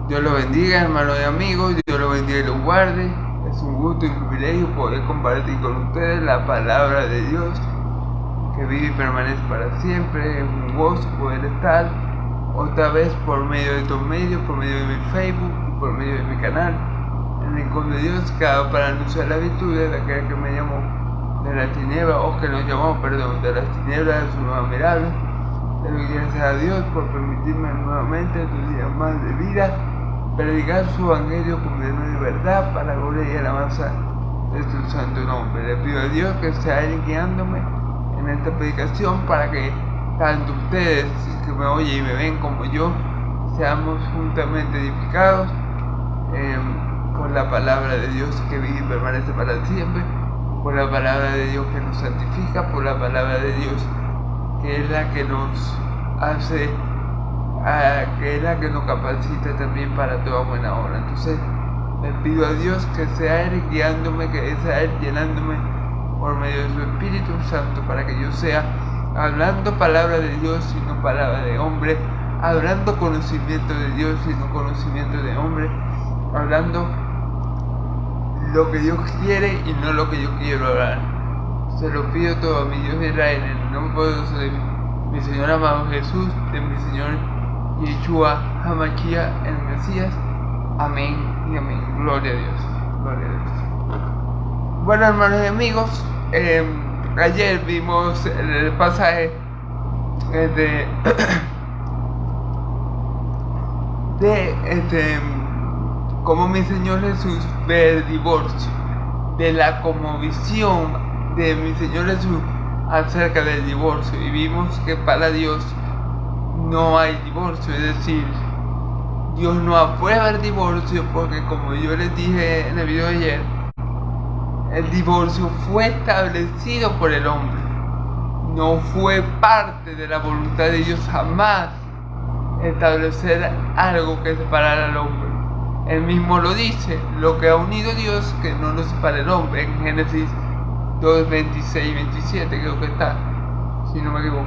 Dios los bendiga, hermanos y amigos. Dios los bendiga y los guarde. Es un gusto y un privilegio poder compartir con ustedes la palabra de Dios que vive y permanece para siempre. Es un gozo poder estar otra vez por medio de estos medios, por medio de mi Facebook, por medio de mi canal, en el Rincón de Dios, creado para anunciar la virtud de aquel que me llamó de la tiniebla, o que nos llamó, perdón, de las tinieblas de su nueva mirada. Le doy gracias a Dios por permitirme nuevamente estos días más de vida, predicar su evangelio con de verdad para la gloria y alabanza de su santo nombre. Le pido a Dios que sea Él guiándome en esta predicación para que tanto ustedes que me oyen y me ven como yo seamos juntamente edificados por la palabra de Dios que vive y permanece para siempre, por la palabra de Dios que nos santifica, por la palabra de Dios que es la que nos hace, que es la que nos capacita también para toda buena obra. Entonces le pido a Dios que sea Él guiándome, que sea Él llenándome por medio de su Espíritu Santo, para que yo sea hablando palabra de Dios y no palabra de hombre, hablando conocimiento de Dios y no conocimiento de hombre, hablando lo que Dios quiere y no lo que yo quiero hablar. Se lo pido todo a mi Dios de Israel, en el nombre poderoso de mi Señor amado Jesús, de mi Señor Yeshua HaMashiach, el Mesías. Amén y amén. Gloria a Dios. Gloria a Dios. Bueno, hermanos y amigos, ayer vimos el pasaje de cómo mi Señor Jesús ve el divorcio, de la conmovisión de mi Señor Jesús acerca del divorcio, y vimos que para Dios no hay divorcio, es decir, Dios no aprueba el divorcio, porque como yo les dije en el video de ayer, el divorcio fue establecido por el hombre, no fue parte de la voluntad de Dios jamás establecer algo que separara al hombre. Él mismo lo dice, lo que ha unido Dios, que no lo separe el hombre, en Génesis 2, 26 y 27 creo que está, si no me equivoco.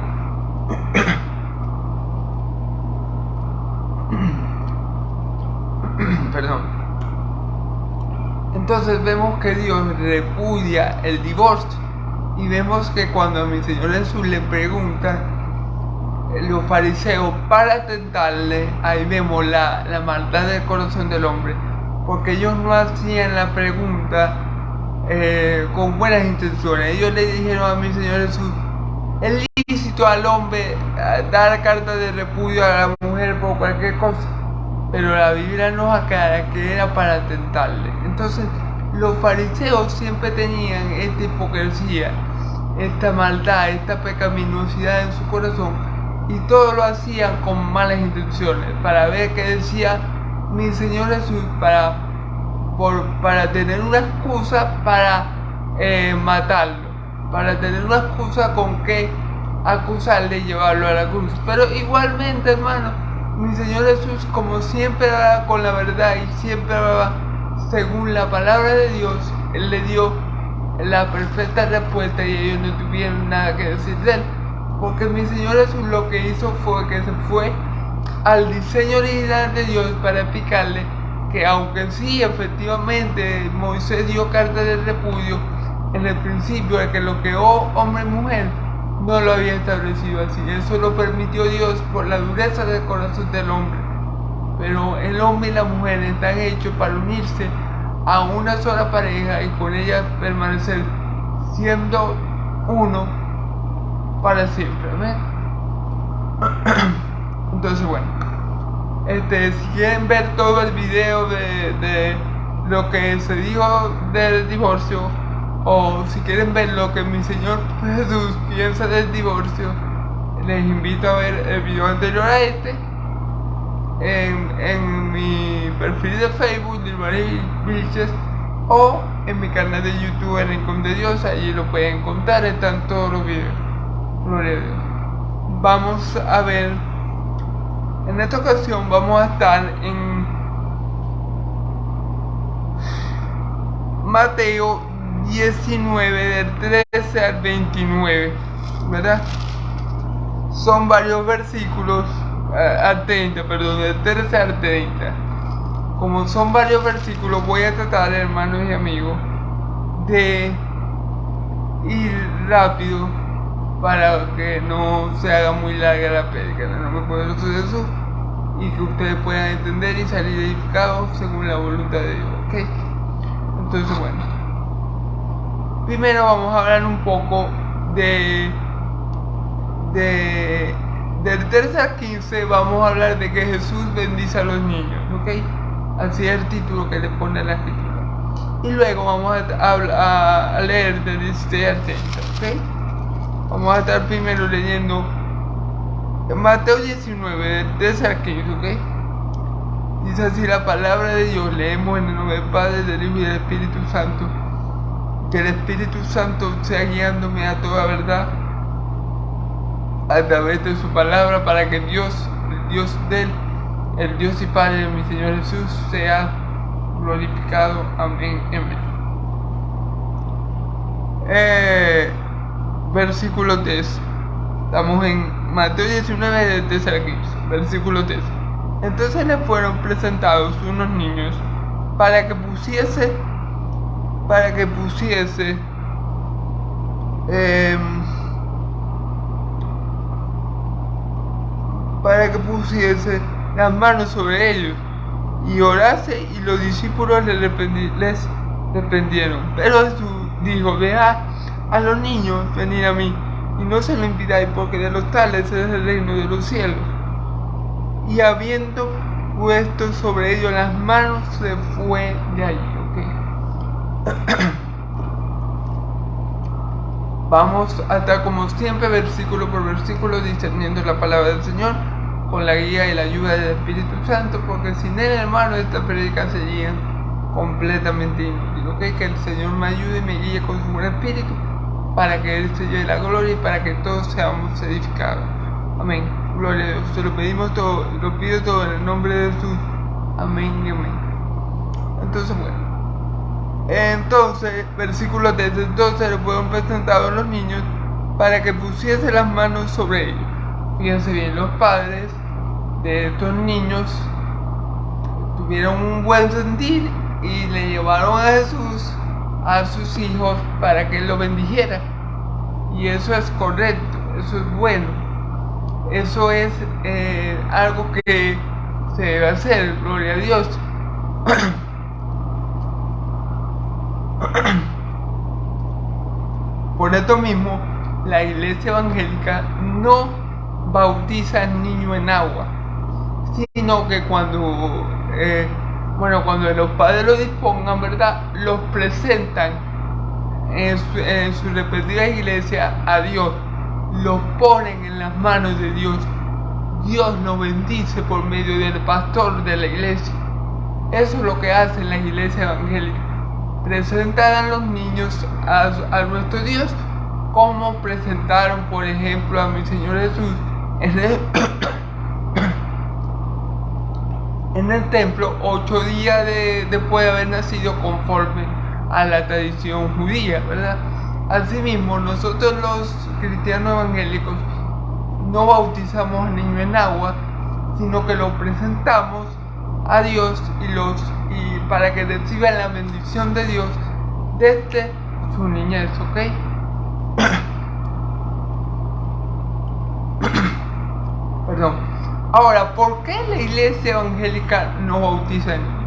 Perdón. Entonces vemos que Dios repudia el divorcio, y vemos que cuando a mi Señor Jesús le preguntan los fariseos para tentarle, ahí vemos la maldad del corazón del hombre, porque ellos no hacían la pregunta con buenas intenciones. Ellos le dijeron a mi Señor Jesús: es lícito al hombre dar carta de repudio a la mujer por cualquier cosa, pero la Biblia nos aclara que era para tentarle. Entonces los fariseos siempre tenían esta hipocresía, esta maldad, esta pecaminosidad en su corazón, y todo lo hacían con malas intenciones, para ver qué decía mi Señor Jesús, para tener una excusa para matarlo, para tener una excusa con que acusarle y llevarlo a la cruz. Pero igualmente, hermano, mi Señor Jesús, como siempre hablaba con la verdad y siempre hablaba según la palabra de Dios, Él le dio la perfecta respuesta y ellos no tuvieron nada que decir de Él. Porque mi Señor Jesús lo que hizo fue que se fue al diseño original de Dios para explicarle que aunque sí, efectivamente, Moisés dio carta de repudio en el principio, de que lo creó hombre y mujer, no lo había establecido así. Eso lo permitió Dios por la dureza del corazón del hombre. Pero el hombre y la mujer están hechos para unirse a una sola pareja y con ella permanecer siendo uno para siempre. ¿Ven? Entonces, bueno, si quieren ver todo el video de lo que se dijo del divorcio, o si quieren ver lo que mi Señor Jesús piensa del divorcio, les invito a ver el video anterior a este en mi perfil de Facebook, Dilmaris Vilches, o en mi canal de YouTube, El Rincón de Dios. Allí lo pueden encontrar, están todos los videos. Gloria a Dios. Vamos a ver, en esta ocasión vamos a estar en Mateo 19, del 13 al 29, ¿verdad? Son varios versículos, al 30, perdón, del 13 al 30. como son varios versículos, voy a tratar, hermanos y amigos, de ir rápido para que no se haga muy larga la prédica. En el nombre poderoso de Jesús, y que ustedes puedan entender y salir edificados según la voluntad de Dios, ¿ok? Entonces, bueno, primero vamos a hablar un poco del 13 al 15. Vamos a hablar de que Jesús bendice a los niños, ¿ok? Así es el título que le pone a la escritura. Y luego vamos a leer del 16 al 30, ¿ok? Vamos a estar primero leyendo Mateo 19, del 13 al 15, ¿ok? Dice así la palabra de Dios. Leemos en el nombre del Padre, del Hijo y del Espíritu Santo. Que el Espíritu Santo sea guiándome a toda verdad a través de su palabra, para que Dios, el Dios el Dios y Padre de mi Señor Jesús, sea glorificado. Amén, amén. Versículo 3. Estamos en Mateo 19, del 13 al 15. Versículo 3. Entonces le fueron presentados unos niños para que pusiese las manos sobre ellos y orase, y los discípulos les reprendieron. Pero Jesús dijo: dejad a los niños venir a mí, y no se lo impidáis, porque de los tales es el reino de los cielos. Y habiendo puesto sobre ellos las manos, se fue de allí, ¿ok? Vamos a estar como siempre versículo por versículo discerniendo la palabra del Señor con la guía y la ayuda del Espíritu Santo, porque sin él, hermano, esta prédica sería completamente inútil, ¿ok? Que el Señor me ayude y me guíe con su buen espíritu, para que Él se lleve la gloria y para que todos seamos edificados. Amén. Gloria a Dios. Se lo pedimos todo, lo pido todo en el nombre de Jesús. Amén y amén. Entonces, bueno. Versículo 3. Entonces le fueron presentados los niños para que pusiese las manos sobre ellos. Fíjense bien, los padres de estos niños tuvieron un buen sentir y le llevaron a Jesús a sus hijos para que Él lo bendijera. Y eso es correcto, eso es bueno, eso es algo que se debe hacer, gloria a Dios. Por esto mismo, la iglesia evangélica no bautiza al niño en agua, sino que cuando los padres lo dispongan, ¿verdad?, los presentan en su respectiva iglesia a Dios, los ponen en las manos de Dios. Dios los bendice por medio del pastor de la iglesia. Eso es lo que hacen las iglesias evangélicas. Presentan a los niños a nuestro Dios, como presentaron, por ejemplo, a mi Señor Jesús en el templo 8 días después de haber nacido, conforme a la tradición judía, ¿verdad? Asimismo, nosotros los cristianos evangélicos no bautizamos al niño en agua, sino que lo presentamos a Dios y para que reciban la bendición de Dios desde su niñez, ¿ok? Perdón. Ahora, ¿por qué la iglesia evangélica no bautiza en niños?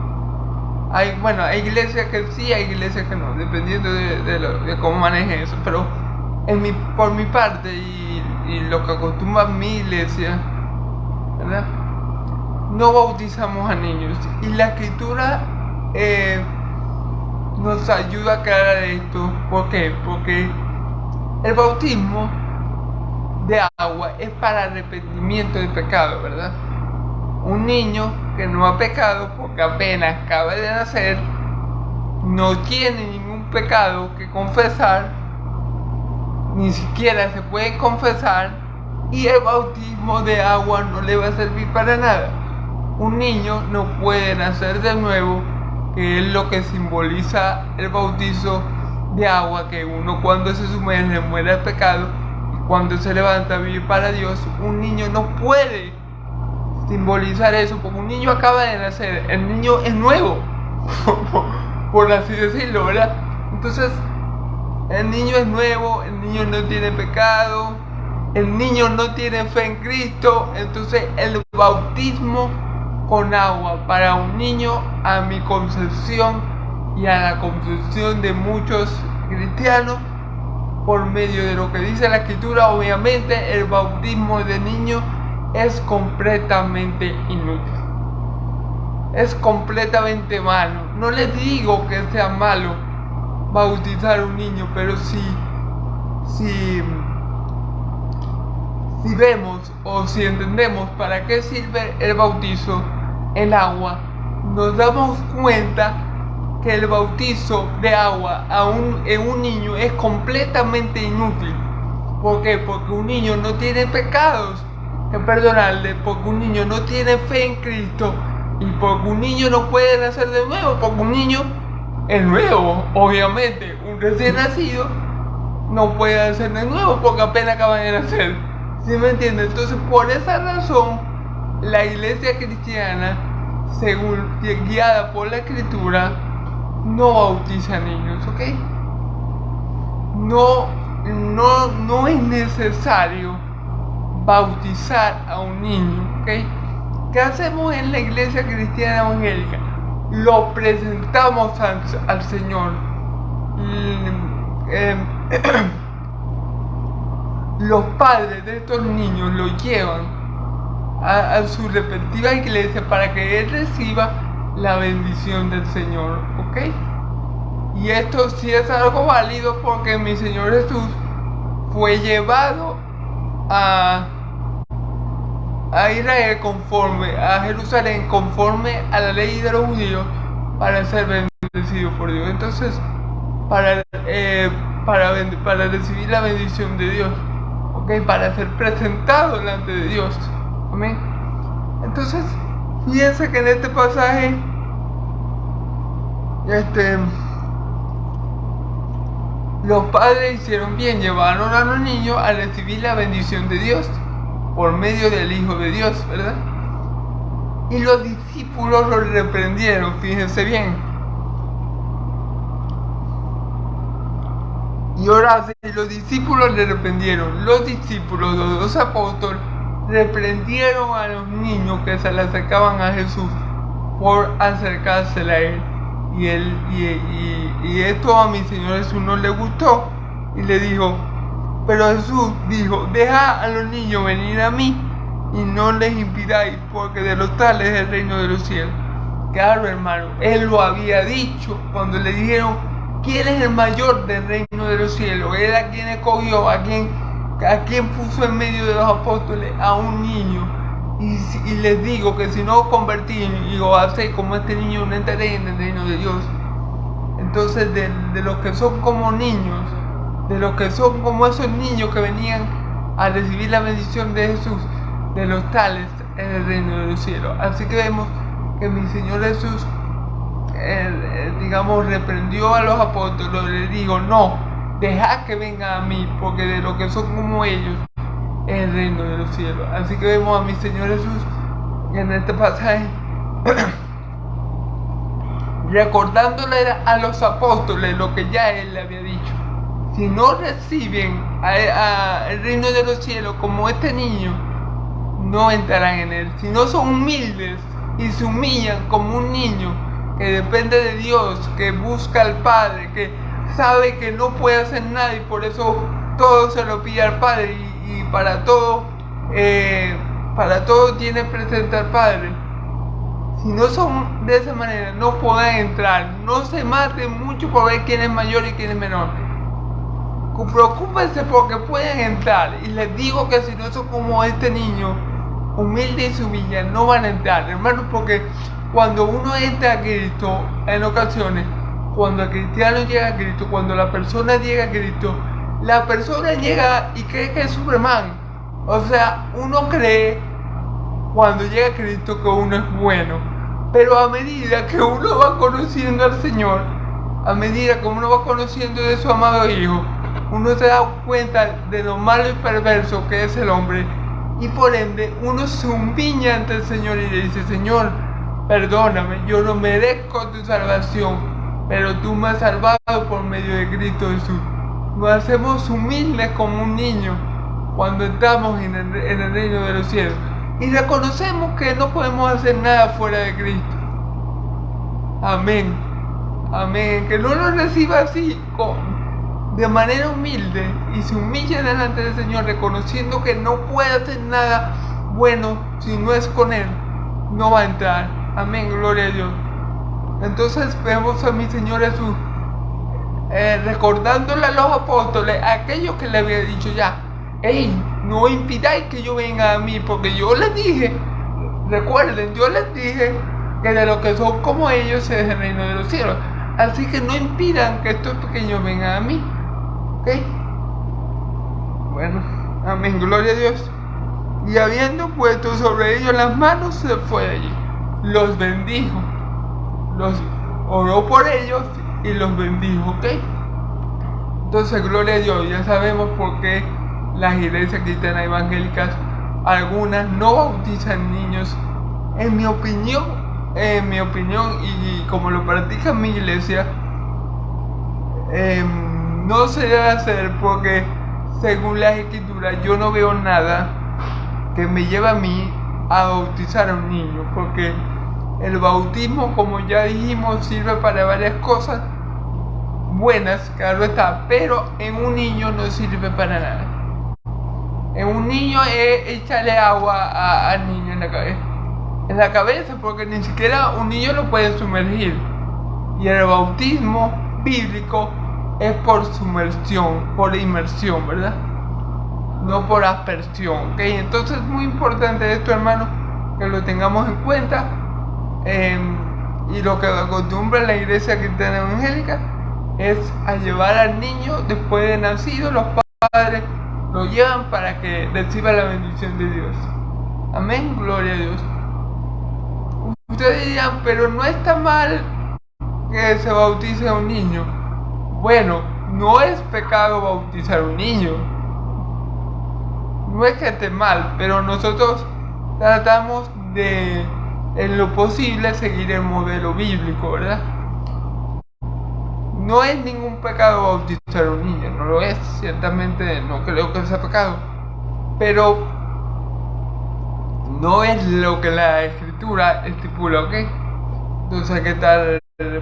Hay iglesias que sí, hay iglesias que no, dependiendo de cómo manejen eso. Pero por mi parte y lo que acostumbra mi iglesia, ¿verdad?, no bautizamos a niños. Y la escritura nos ayuda a aclarar esto. ¿Por qué? Porque el bautismo de agua es para arrepentimiento de pecado, ¿verdad? Un niño que no ha pecado porque apenas acaba de nacer, no tiene ningún pecado que confesar, ni siquiera se puede confesar, y el bautismo de agua no le va a servir para nada. Un niño no puede nacer de nuevo, que es lo que simboliza el bautizo de agua, que uno cuando se sumerge muere al pecado, y cuando se levanta vive para Dios. Un niño no puede simbolizar eso, porque un niño acaba de nacer, el niño es nuevo, por así decirlo, ¿verdad? Entonces, el niño es nuevo, el niño no tiene pecado, el niño no tiene fe en Cristo. Entonces el bautismo con agua para un niño, a mi concepción y a la concepción de muchos cristianos, por medio de lo que dice la Escritura, obviamente el bautismo de niño es completamente inútil, es completamente malo. No les digo que sea malo bautizar a un niño, pero si vemos o si entendemos para qué sirve el bautizo en agua, nos damos cuenta que el bautizo de agua en un niño es completamente inútil. ¿Por qué? Porque un niño no tiene pecados que perdonarle, porque un niño no tiene fe en Cristo, y porque un niño no puede nacer de nuevo, porque un niño es nuevo, obviamente. Un recién nacido no puede nacer de nuevo porque apenas acaba de nacer. ¿Sí me entienden? Entonces, por esa razón, la iglesia cristiana, según guiada por la Escritura, no bautiza niños, ¿ok? No es necesario bautizar a un niño, ¿ok? ¿Qué hacemos en la iglesia cristiana evangélica? Lo presentamos al Señor. Los padres de estos niños los llevan a su respectiva iglesia para que él reciba la bendición del Señor, ¿ok? Y esto sí es algo válido porque mi Señor Jesús fue llevado a Israel a Jerusalén conforme a la ley de los judíos para ser bendecido por Dios. Entonces, para recibir la bendición de Dios, ¿ok? Para ser presentado delante de Dios, amén. Entonces, fíjense que en este pasaje, los padres hicieron bien, llevaron a los niños a recibir la bendición de Dios por medio del Hijo de Dios, ¿verdad? Y los discípulos los reprendieron, fíjense bien. Y ahora sí, los discípulos le reprendieron. Los discípulos, los dos apóstoles, reprendieron a los niños que se le acercaban a Jesús por acercársele a él. Y esto a mi Señor Jesús no le gustó y le dijo, pero Jesús dijo, deja a los niños venir a mí y no les impidáis, porque de los tales es el reino de los cielos. Claro, hermano, él lo había dicho cuando le dijeron, ¿quién es el mayor del reino de los cielos? Él a quien escogió, a quien puso en medio de los apóstoles, a un niño. Y les digo que si no os convertís y os hacéis como este niño, no entraréis en el reino de Dios. Entonces, de los que son como niños, de los que son como esos niños que venían a recibir la bendición de Jesús, de los tales es el reino de los cielos. Así que vemos que mi Señor Jesús, reprendió a los apóstoles, les dijo, no, dejad que vengan a mí, porque de los que son como ellos es el reino de los cielos. Así que vemos a mi Señor Jesús en este pasaje recordándole a los apóstoles lo que ya él le había dicho. Si no reciben el reino de los cielos como este niño, no entrarán en él. Si no son humildes y se humillan como un niño que depende de Dios, que busca al Padre, que sabe que no puede hacer nada y por eso todo se lo pide al Padre y para todo tiene presente al Padre. Si no son de esa manera, no pueden entrar. No se maten mucho por ver quién es mayor y quién es menor. Preocúpense porque pueden entrar. Y les digo que si no son como este niño, humilde y se humilla, no van a entrar, hermanos, porque cuando uno entra a Cristo, en ocasiones, cuando el cristiano llega a Cristo, cuando la persona llega a Cristo, la persona llega y cree que es Superman. O sea, uno cree cuando llega a Cristo que uno es bueno, pero a medida que uno va conociendo al Señor, a medida que uno va conociendo de su amado Hijo, uno se da cuenta de lo malo y perverso que es el hombre Y por ende uno se humilla ante el Señor y le dice: Señor, perdóname, yo no merezco tu salvación, pero tú me has salvado por medio de Cristo Jesús. Nos hacemos humildes como un niño cuando estamos en el reino de los cielos y reconocemos que no podemos hacer nada fuera de Cristo. Amén. Amén. Que no lo reciba así, de manera humilde, y se humille delante del Señor, reconociendo que no puede hacer nada bueno si no es con Él. No va a entrar. Amén. Gloria a Dios. Entonces vemos a mi Señor Jesús recordándole a los apóstoles aquello que le había dicho ya: hey, no impidáis que yo venga a mí, porque yo les dije, recuerden, yo les dije que de los que son como ellos es el reino de los cielos. Así que no impidan que estos pequeños vengan a mí. ¿Ok? Bueno, amén, gloria a Dios. Y habiendo puesto sobre ellos las manos, se fue de allí. Los bendijo. Los oró por ellos y los bendijo. ¿Ok? Entonces, gloria a Dios. Ya sabemos por qué las iglesias cristianas evangélicas, algunas no bautizan niños. En mi opinión, y como lo practica mi iglesia, no se debe hacer, porque según las escrituras yo no veo nada que me lleve a mí a bautizar a un niño, porque el bautismo, como ya dijimos, sirve para varias cosas buenas, claro está, pero en un niño no sirve para nada. En un niño es echarle agua al niño en la cabeza, porque ni siquiera un niño lo puede sumergir. Y el bautismo bíblico es por sumersión, por inmersión, ¿verdad? No por aspersión, ¿ok? Entonces es muy importante esto, hermano, que lo tengamos en cuenta. Y lo que acostumbra la iglesia cristiana evangélica es a llevar al niño después de nacido. Los padres lo llevan para que reciba la bendición de Dios. Amén, gloria a Dios. Ustedes dirán: pero no está mal que se bautice a un niño. Bueno, no es pecado bautizar a un niño. No es que esté mal, pero nosotros tratamos de, en lo posible, seguir el modelo bíblico, ¿verdad? No es ningún pecado bautizar a un niño, no lo es, ciertamente no creo que sea pecado, pero no es lo que la escritura estipula, ¿ok? Entonces hay que estar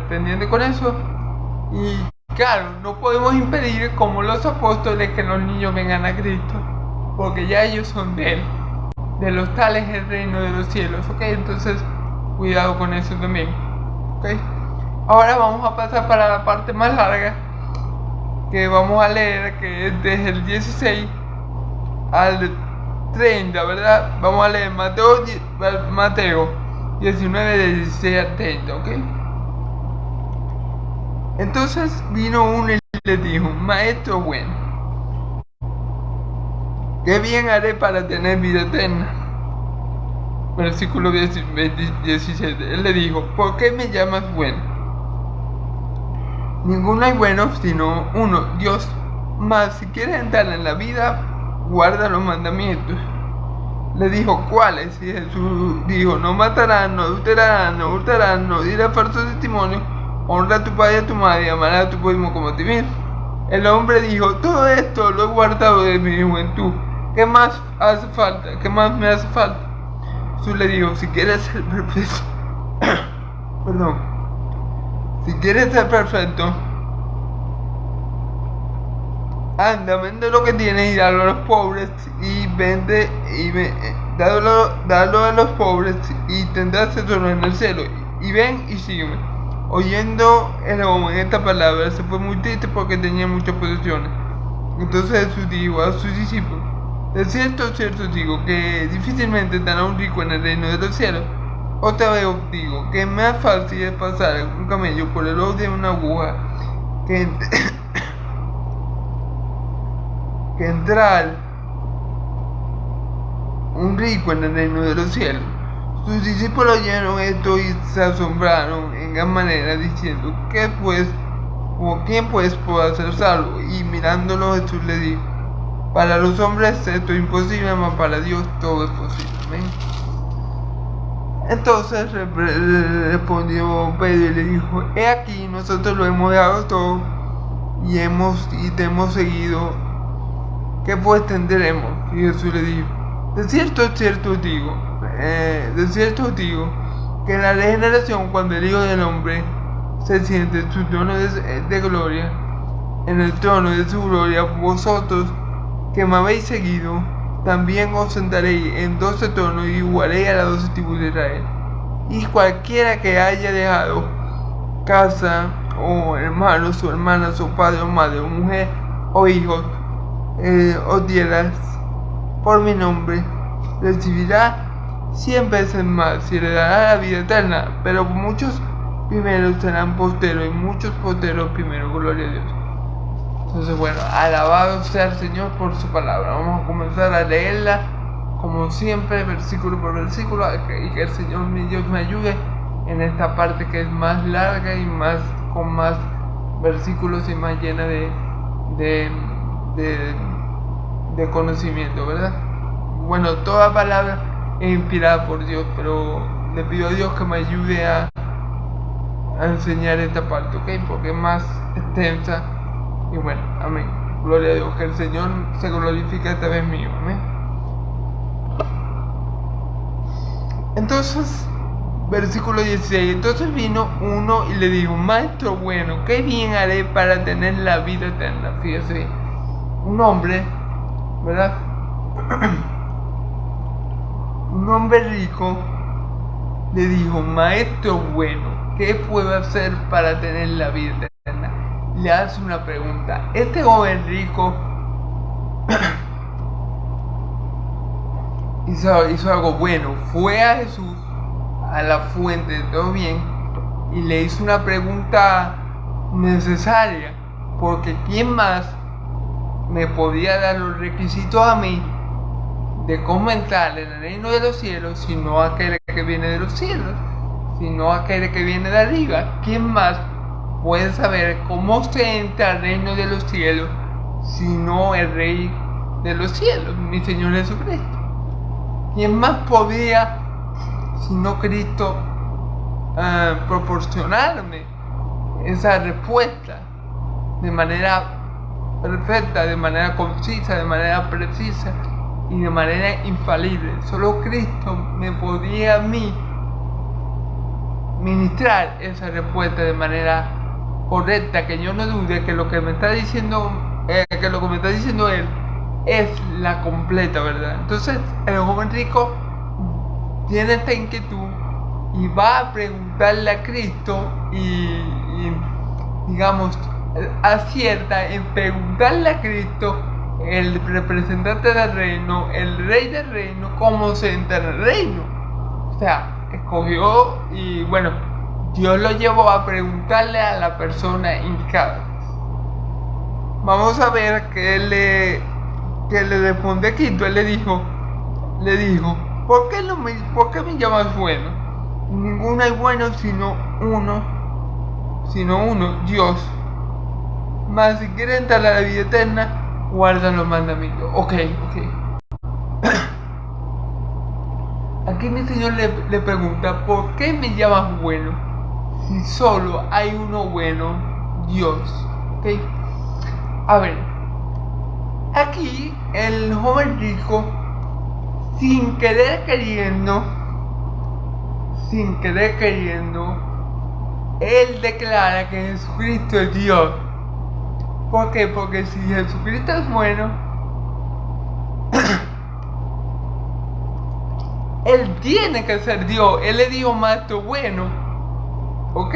pendiente con eso. Y claro, no podemos impedir, como los apóstoles, que los niños vengan a Cristo, porque ya ellos son de Él. De los tales es el reino de los cielos, ¿ok? Entonces cuidado con eso también, ¿ok? Ahora vamos a pasar para la parte más larga, que vamos a leer, que es desde el 16 al 30, ¿verdad? Vamos a leer Mateo 19, de 16 al 30, ¿ok? Entonces vino uno y le dijo: Maestro bueno, ¿qué bien haré para tener vida eterna? Versículo 17. Él le dijo: ¿por qué me llamas bueno? Ninguno hay bueno sino uno, Dios. Mas si quieres entrar en la vida, guarda los mandamientos. Le dijo: ¿cuáles? Y Jesús dijo: no matarás, no adulterarás, no hurtarás, no dirás falso testimonio, honra a tu padre y a tu madre, y amarás a tu prójimo como a ti mismo. El hombre dijo: todo esto lo he guardado de mi juventud. ¿Qué más hace falta? ¿Qué más me hace falta? Jesús le dijo: si quieres ser perfecto, si quieres ser perfecto, anda, vende lo que tienes y dalo a los pobres, y dalo a los pobres, y tendrás tesoro en el cielo, y ven y sígueme. Oyendo el joven esta palabra, se fue muy triste porque tenía muchas posesiones. Entonces Jesús dijo a sus discípulos: de cierto digo, que difícilmente estará un rico en el reino de los cielos. Otra vez os digo que más fácil es pasar un camello por el ojo de una aguja que entrar un rico en el reino de los cielos. Sus discípulos oyeron esto y se asombraron en gran manera, diciendo: ¿quién pues puede ser salvo? Y mirándolo, Jesús le dijo: Para los hombres esto es imposible, mas para Dios todo es posible. Amén. Entonces respondió Pedro y le dijo: he aquí, nosotros lo hemos dejado todo y te hemos seguido. ¿Qué pues tendremos? Y Jesús le dijo: de cierto os digo, que en la regeneración, cuando el Hijo del Hombre se siente en su trono de gloria, en el trono de su gloria, vosotros que me habéis seguido, también os sentaréis en 12 tronos y jugaréis a las 12 tribus de Israel. Y cualquiera que haya dejado casa, o hermanos, o hermanas, o padre, o madre, o mujer, o hijos, o tierras, por mi nombre, recibirá 100 veces más y le dará la vida eterna. Pero muchos primeros serán posteros, y muchos posteros primeros. Gloria a Dios. Entonces, bueno, alabado sea el Señor por su palabra. Vamos a comenzar a leerla, como siempre, versículo por versículo, y que el Señor mi Dios me ayude en esta parte que es más larga y con más versículos y más llena de conocimiento, ¿verdad? Bueno, toda palabra es inspirada por Dios, pero le pido a Dios que me ayude a enseñar esta parte, ¿ok? Porque es más extensa. Y bueno, amén. Gloria a Dios, que el Señor se glorifique esta vez mío, amén. Entonces, versículo 16. Entonces vino uno y le dijo: maestro bueno, ¿qué bien haré para tener la vida eterna? Fíjese, un hombre, ¿verdad? Un hombre rico le dijo: maestro bueno, ¿qué puedo hacer para tener la vida eterna? Le hace una pregunta. Este joven rico hizo algo bueno. Fue a Jesús, a la fuente de todo bien, y le hizo una pregunta necesaria, porque ¿quién más me podía dar los requisitos a mí de cómo entrar en el reino de los cielos, sino aquel que viene de los cielos, sino aquel que viene de arriba? ¿Quién más puede saber cómo se entra al reino de los cielos, sino el Rey de los cielos, mi Señor Jesucristo? ¿Quién más podía, sino Cristo, proporcionarme esa respuesta de manera perfecta, de manera concisa, de manera precisa y de manera infalible? Solo Cristo me podía a mí ministrar esa respuesta de manera correcta, que yo no dude que lo que me está diciendo él es la completa verdad. Entonces el joven rico tiene esta inquietud y va a preguntarle a Cristo y digamos acierta en preguntarle a Cristo, el representante del reino, el rey del reino, cómo se entra en el reino. O sea, escogió y bueno, Dios lo llevó a preguntarle a la persona indicada. Vamos a ver que le responde a Cristo. Él le dijo, ¿por qué me llamas bueno? Ninguno hay bueno sino uno, Dios. Mas si quieres entrar a la vida eterna, guarda los mandamientos. Ok. Aquí mi Señor le pregunta: ¿por qué me llamas bueno? Si solo hay uno bueno, Dios. ¿Ok? A ver, aquí el joven rico, sin querer queriendo, él declara que Jesucristo es Dios. ¿Por qué? Porque si Jesucristo es bueno, Él tiene que ser Dios. Él le dijo: maestro bueno, ¿ok?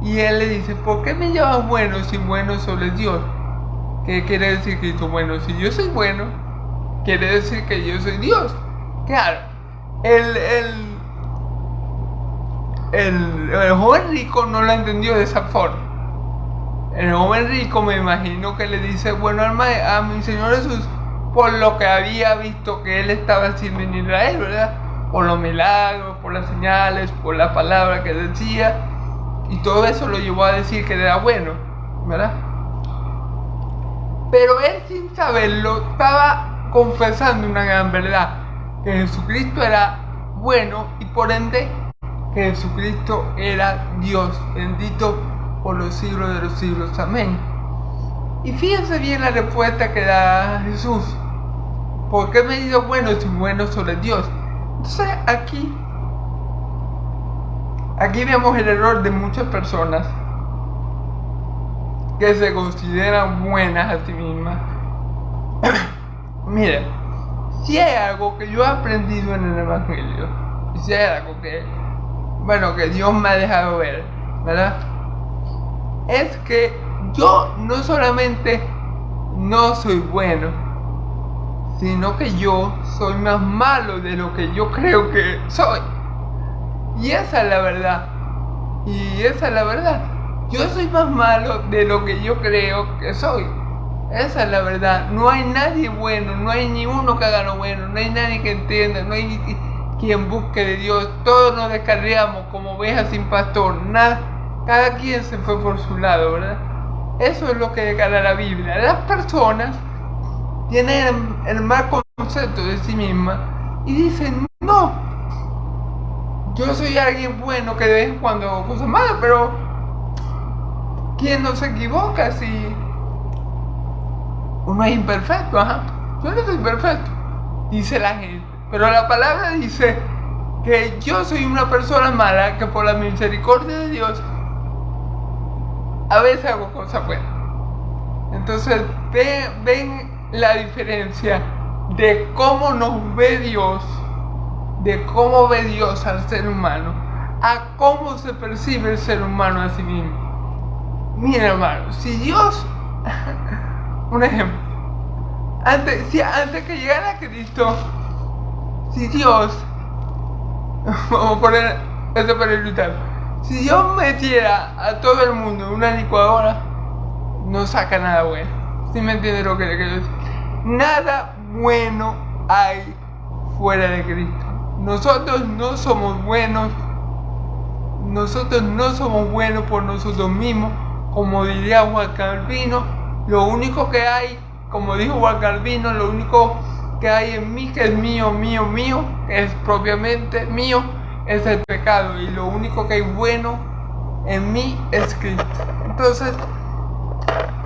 Y él le dice: ¿por qué me llamas bueno si bueno solo es Dios? ¿Qué quiere decir Cristo? Bueno, si yo soy bueno, quiere decir que yo soy Dios. Claro, el joven rico no lo entendió de esa forma. El joven rico, me imagino que le dice: bueno, a mi Señor Jesús, por lo que había visto que Él estaba haciendo en Israel, ¿verdad? Por los milagros, por las señales, por la palabra que decía, y todo eso lo llevó a decir que era bueno, ¿verdad? Pero él, sin saberlo, estaba confesando una gran verdad, que Jesucristo era bueno y por ende que Jesucristo era Dios, bendito por los siglos de los siglos. Amén. Y fíjense bien la respuesta que da Jesús. ¿Por qué me he dicho bueno si bueno solo es Dios? Entonces aquí vemos el error de muchas personas que se consideran buenas a sí mismas. Miren, si hay algo que yo he aprendido en el Evangelio, y si hay algo que Dios me ha dejado ver, ¿verdad? Es que yo no solamente no soy bueno, sino que yo soy más malo de lo que yo creo que soy. Y esa es la verdad. Yo soy más malo de lo que yo creo que soy. Esa es la verdad. No hay nadie bueno, no hay ni uno que haga lo bueno, no hay nadie que entienda, no hay quien busque de Dios. Todos nos descarriamos como ovejas sin pastor. Cada quien se fue por su lado, ¿verdad? Eso es lo que declara la Biblia. Las personas tienen el mal concepto de sí mismas y dicen, no, yo soy alguien bueno que de vez en cuando hago cosas malas, pero ¿quién no se equivoca si uno es imperfecto? Yo no soy perfecto, dice la gente, pero la palabra dice que yo soy una persona mala que por la misericordia de Dios a veces hago cosas buenas. Entonces ven la diferencia de cómo nos ve Dios, de cómo ve Dios al ser humano, a cómo se percibe el ser humano a sí mismo. Mira, hermano, si Dios, un ejemplo, antes que llegara Cristo, si Dios, vamos a poner esto para ilustrar, si Dios metiera a todo el mundo en una licuadora, no saca nada bueno. ¿Sí me entiende lo que le quiero decir? Nada bueno hay fuera de Cristo. Nosotros no somos buenos por nosotros mismos, como diría Juan Calvino. Lo único que hay, como dijo Juan Calvino, lo único que hay en mí, que es mío, que es propiamente mío, es el pecado, y lo único que hay bueno en mí es Cristo. Entonces,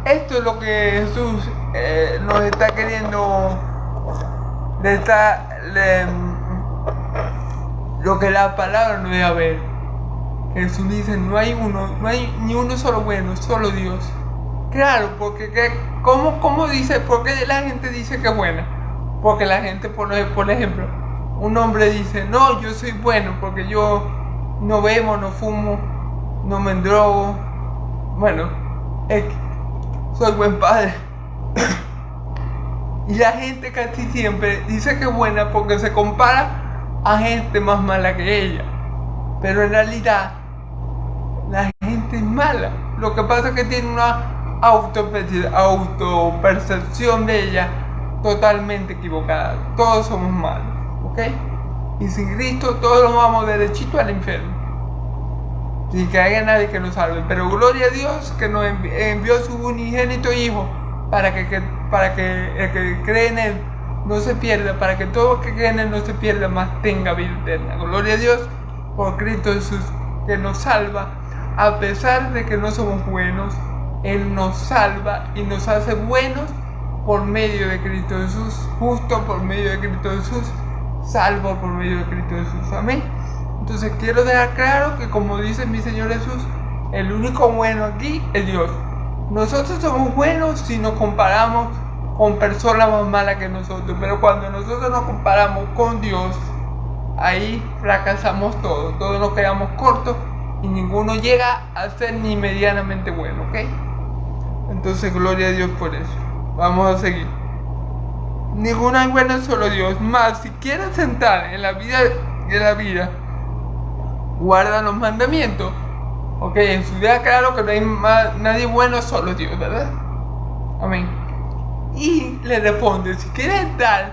esto es lo que Jesús nos está queriendo, lo que la palabra nos deja ver. Jesús dice, no hay ni uno solo bueno, solo Dios. Claro, porque ¿cómo dice? ¿Por qué la gente dice que es buena? Porque la gente, por ejemplo, un hombre dice, no, yo soy bueno porque yo no bebo, no fumo, no me endrogo, bueno, soy buen padre. Y la gente casi siempre dice que es buena porque se compara a gente más mala que ella. Pero en realidad, la gente es mala. Lo que pasa es que tiene una autopercepción de ella totalmente equivocada. Todos somos malos, ¿ok? Y sin Cristo todos nos vamos derechito al infierno, sin que haya nadie que nos salve. Pero gloria a Dios que nos envió su unigénito Hijo para que el que cree en Él no se pierda, para que todo el que cree en Él no se pierda, más tenga vida eterna. Gloria a Dios por Cristo Jesús, que nos salva. A pesar de que no somos buenos, Él nos salva y nos hace buenos por medio de Cristo Jesús, justo por medio de Cristo Jesús, salvo por medio de Cristo Jesús. Amén. Entonces quiero dejar claro que, como dice mi Señor Jesús, el único bueno aquí es Dios. Nosotros somos buenos si nos comparamos con personas más malas que nosotros, pero cuando nosotros nos comparamos con Dios, ahí fracasamos todos nos quedamos cortos y ninguno llega a ser ni medianamente bueno, ¿ok? Entonces, gloria a Dios por eso. Vamos a seguir. Ninguno es bueno, solo Dios. Más, si quieres sentar en la vida, guarda los mandamientos. Ok, en su vida claro que no hay nadie bueno, solo Dios, ¿verdad? Amén. Y le responde, si quieres estar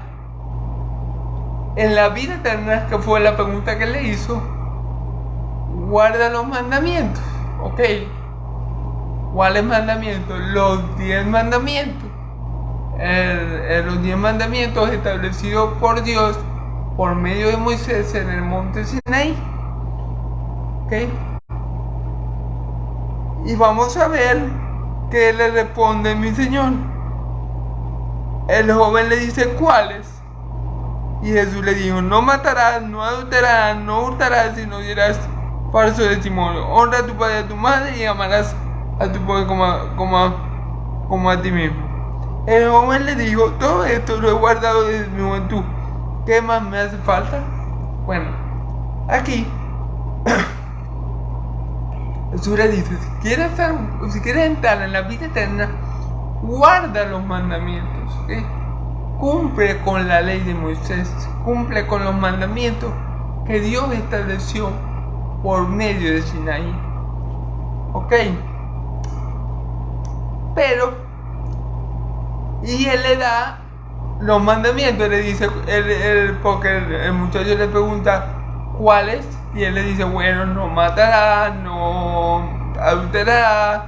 en la vida eterna, que fue la pregunta que le hizo, guarda los mandamientos. Ok, ¿cuáles mandamientos? Los 10 mandamientos. los 10 mandamientos establecidos por Dios por medio de Moisés en el monte Sinaí. ¿Ok? Y vamos a ver qué le responde mi Señor. El joven le dice: ¿cuáles? Y Jesús le dijo: no matarás, no adulterarás, no hurtarás, sino dirás falso testimonio. Honra a tu padre y a tu madre y amarás a tu padre como a ti mismo. El joven le dijo: todo esto lo he guardado desde mi juventud. ¿Qué más me hace falta? Bueno, aquí Jesús le dice: si quieres entrar en la vida eterna, guarda los mandamientos, ¿okay? Cumple con la ley de Moisés, cumple con los mandamientos que Dios estableció por medio de Sinaí. ¿Ok? Pero, y él le da los mandamientos, le dice, porque el muchacho le pregunta cuáles, y él le dice: bueno, no matarás, no adulterarás,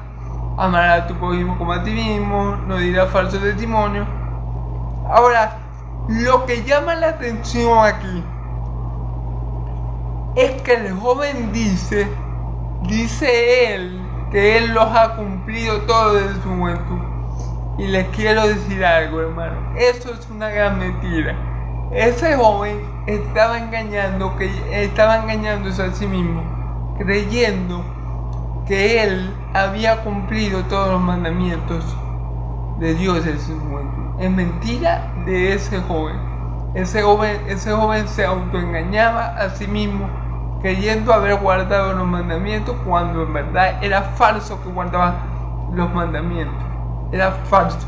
amarás a tu prójimo como a ti mismo, no dirás falso testimonio. Ahora, lo que llama la atención aquí es que el joven dice él que él los ha cumplido todos desde su juventud. Y les quiero decir algo, hermano, eso es una gran mentira. Ese joven estaba engañándose a sí mismo, creyendo que él había cumplido todos los mandamientos de Dios en su juventud. Es mentira de ese joven. Ese joven se autoengañaba a sí mismo, creyendo haber guardado los mandamientos, cuando en verdad era falso que guardaba los mandamientos. Era falso.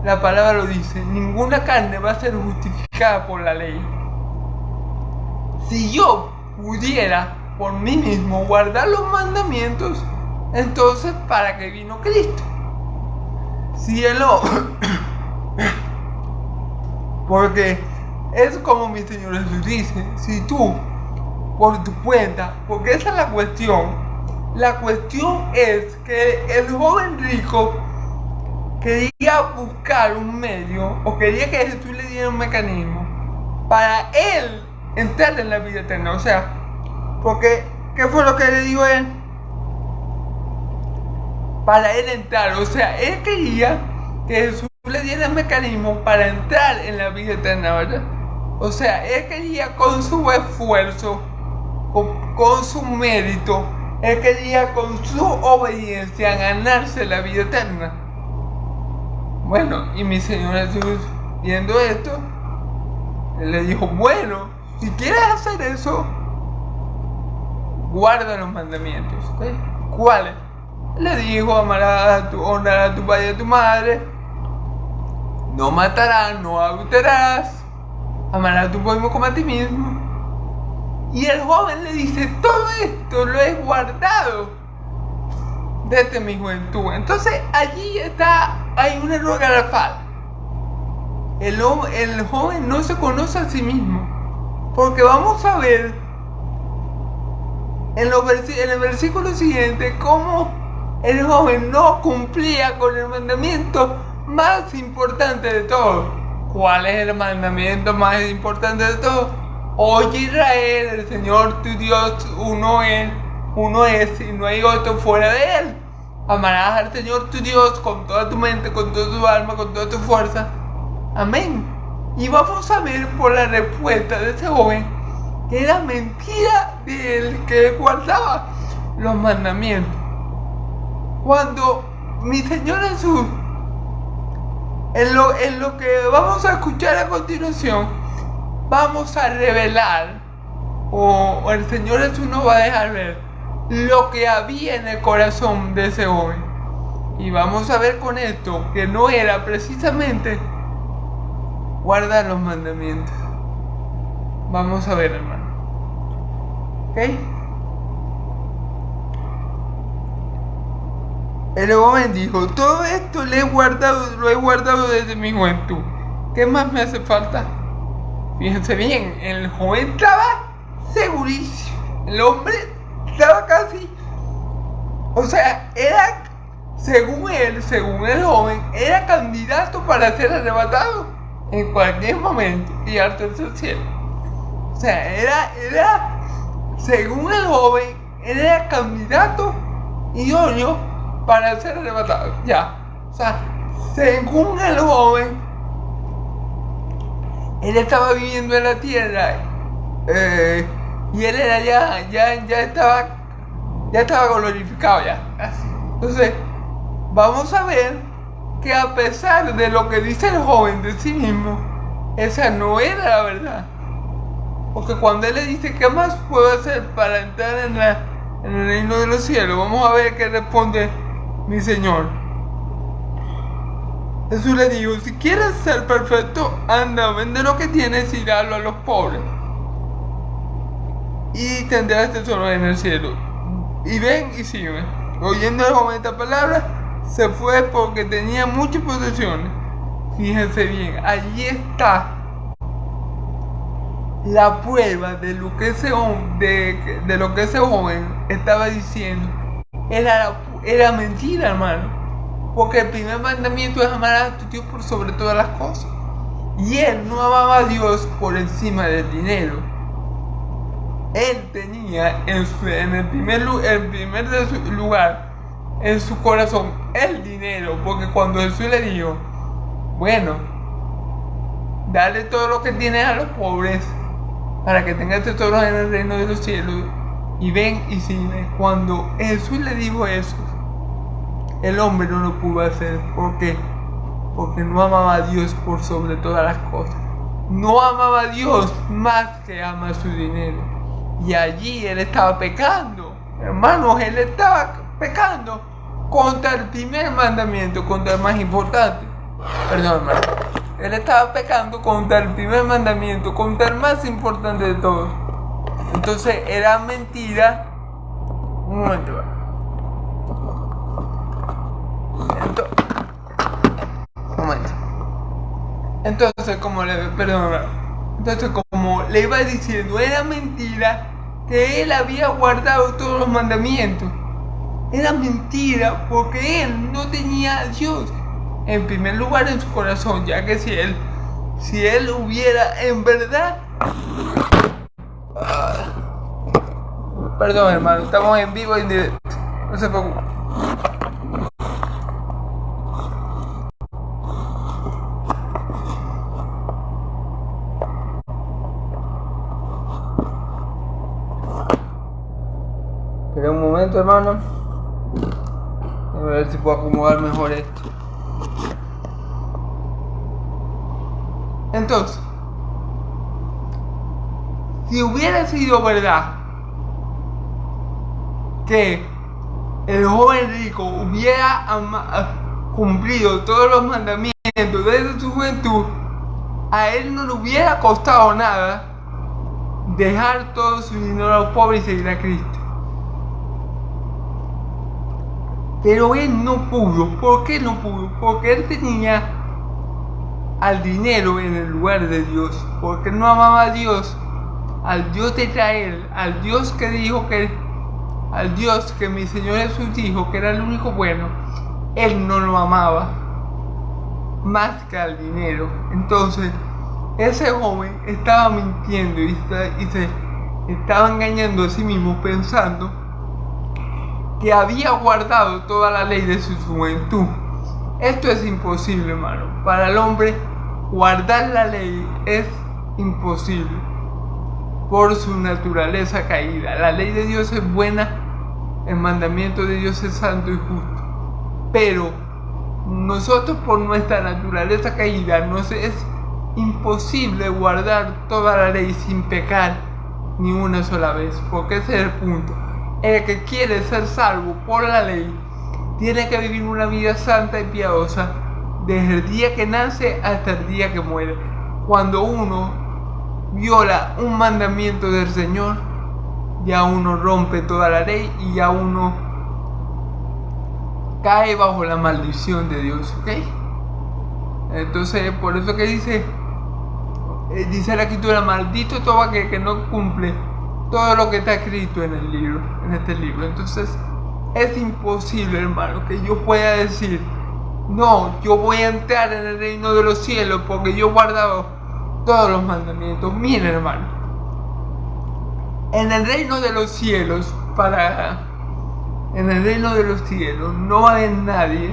La palabra lo dice: ninguna carne va a ser justificada por la ley. Si yo pudiera por mí mismo guardar los mandamientos, entonces ¿para qué vino Cristo? Si él no... Porque es como mi Señor Jesús dice: si tú por tu cuenta, porque esa es la cuestión es que el joven rico quería buscar un medio, o quería que Jesús le diera un mecanismo para él entrar en la vida eterna. O sea, porque ¿qué fue lo que le dijo él? Para él entrar, o sea, él quería que Jesús le diera el mecanismo para entrar en la vida eterna, ¿verdad? O sea, él quería con su esfuerzo, con su mérito, él quería con su obediencia ganarse la vida eterna. Bueno, y mi Señor Jesús, viendo esto, él le dijo: bueno, si quieres hacer eso, guarda los mandamientos, ¿okay? ¿Cuáles? Le dijo: honrar a tu padre y a tu madre, no matarás, no adulterarás, amarás a tu prójimo como a ti mismo. Y el joven le dice: todo esto lo he guardado desde mi juventud. Entonces allí hay un error garrafal. El joven no se conoce a sí mismo, porque vamos a ver en el versículo siguiente cómo el joven no cumplía con el mandamiento más importante de todos. ¿Cuál es el mandamiento más importante de todos? Oye, Israel, el Señor tu Dios uno es y no hay otro fuera de él. Amarás al Señor tu Dios con toda tu mente, con toda tu alma, con toda tu fuerza. Amén. Y vamos a ver por la respuesta de ese joven que era mentira de él, que guardaba los mandamientos. Cuando mi Señor Jesús, en lo que vamos a escuchar a continuación, vamos a revelar, o el Señor Jesús nos va a dejar ver lo que había en el corazón de ese joven. Y vamos a ver con esto que no era precisamente guardar los mandamientos. Vamos a ver, hermano. ¿Ok? El joven dijo: todo esto lo he guardado desde mi juventud. ¿Qué más me hace falta? Fíjense bien, el joven estaba segurísimo. El hombre estaba casi, o sea, era según el joven, era candidato para ser arrebatado en cualquier momento y al tercer cielo. O sea, según el joven, era candidato idóneo para ser arrebatado. Ya. O sea, según el joven, él estaba viviendo en la tierra y él era ya estaba glorificado ya. Entonces, vamos a ver que a pesar de lo que dice el joven de sí mismo, esa no era la verdad. Porque cuando él le dice, ¿qué más puedo hacer para entrar en el reino de los cielos? Vamos a ver qué responde mi Señor. Jesús le dijo, si quieres ser perfecto, anda, vende lo que tienes y dalo a los pobres. Y tendrás tesoro en el cielo. Y ven y sígueme. Oyendo el joven esta palabra, se fue porque tenía muchas posesiones. Fíjense bien, allí está la prueba de lo que ese joven estaba diciendo. Era mentira, hermano. Porque el primer mandamiento es amar a tu Dios por sobre todas las cosas. Y él no amaba a Dios por encima del dinero. Él tenía en el primer lugar en su corazón el dinero. Porque cuando Jesús le dijo, bueno, dale todo lo que tienes a los pobres para que tengas tesoros en el reino de los cielos, y ven y sígueme. Cuando Jesús le dijo eso, el hombre no lo pudo hacer. ¿Por qué? Porque no amaba a Dios por sobre todas las cosas. No amaba a Dios más que ama su dinero. Y allí él estaba pecando. Hermanos, él estaba pecando contra el primer mandamiento, contra el más importante. Perdón, hermano. Él estaba pecando contra el primer mandamiento, contra el más importante de todos. Entonces era mentira. Un momento. Entonces, como le iba diciendo, era mentira que él había guardado todos los mandamientos. Era mentira porque él no tenía a Dios en primer lugar en su corazón, ya que si él hubiera en verdad... Perdón, hermano, estamos en vivo y en directo. No se preocupe. Espera un momento, hermano. A ver si puedo acomodar mejor esto. Entonces, si hubiera sido verdad que el joven rico hubiera cumplido todos los mandamientos desde su juventud, a él no le hubiera costado nada dejar todo su dinero a los pobres y seguir a Cristo. Pero él no pudo. ¿Por qué no pudo? Porque él tenía al dinero en el lugar de Dios. Porque no amaba a Dios, al Dios de Israel, al Dios que dijo al Dios que mi Señor Jesús dijo que era el único bueno. Él no lo amaba más que al dinero. Entonces ese joven estaba mintiendo y se estaba engañando a sí mismo, pensando que había guardado toda la ley de su juventud. Esto es imposible, hermano. Para el hombre guardar la ley es imposible por su naturaleza caída. La ley de Dios es buena, el mandamiento de Dios es santo y justo. Pero nosotros, por nuestra naturaleza caída, nos es imposible guardar toda la ley sin pecar ni una sola vez. Porque ese es el punto. El que quiere ser salvo por la ley tiene que vivir una vida santa y piadosa desde el día que nace hasta el día que muere. Cuando uno viola un mandamiento del Señor, ya uno rompe toda la ley y ya uno cae bajo la maldición de Dios, ¿ok? Entonces, por eso que dice la Escritura, maldito todo aquel que no cumple todo lo que está escrito en este libro. Entonces, Es imposible, hermano, que yo pueda decir, no, yo voy a entrar en el reino de los cielos porque yo he guardado todos los mandamientos. Miren, hermano, en el reino de los cielos, en el reino de los cielos no va a haber nadie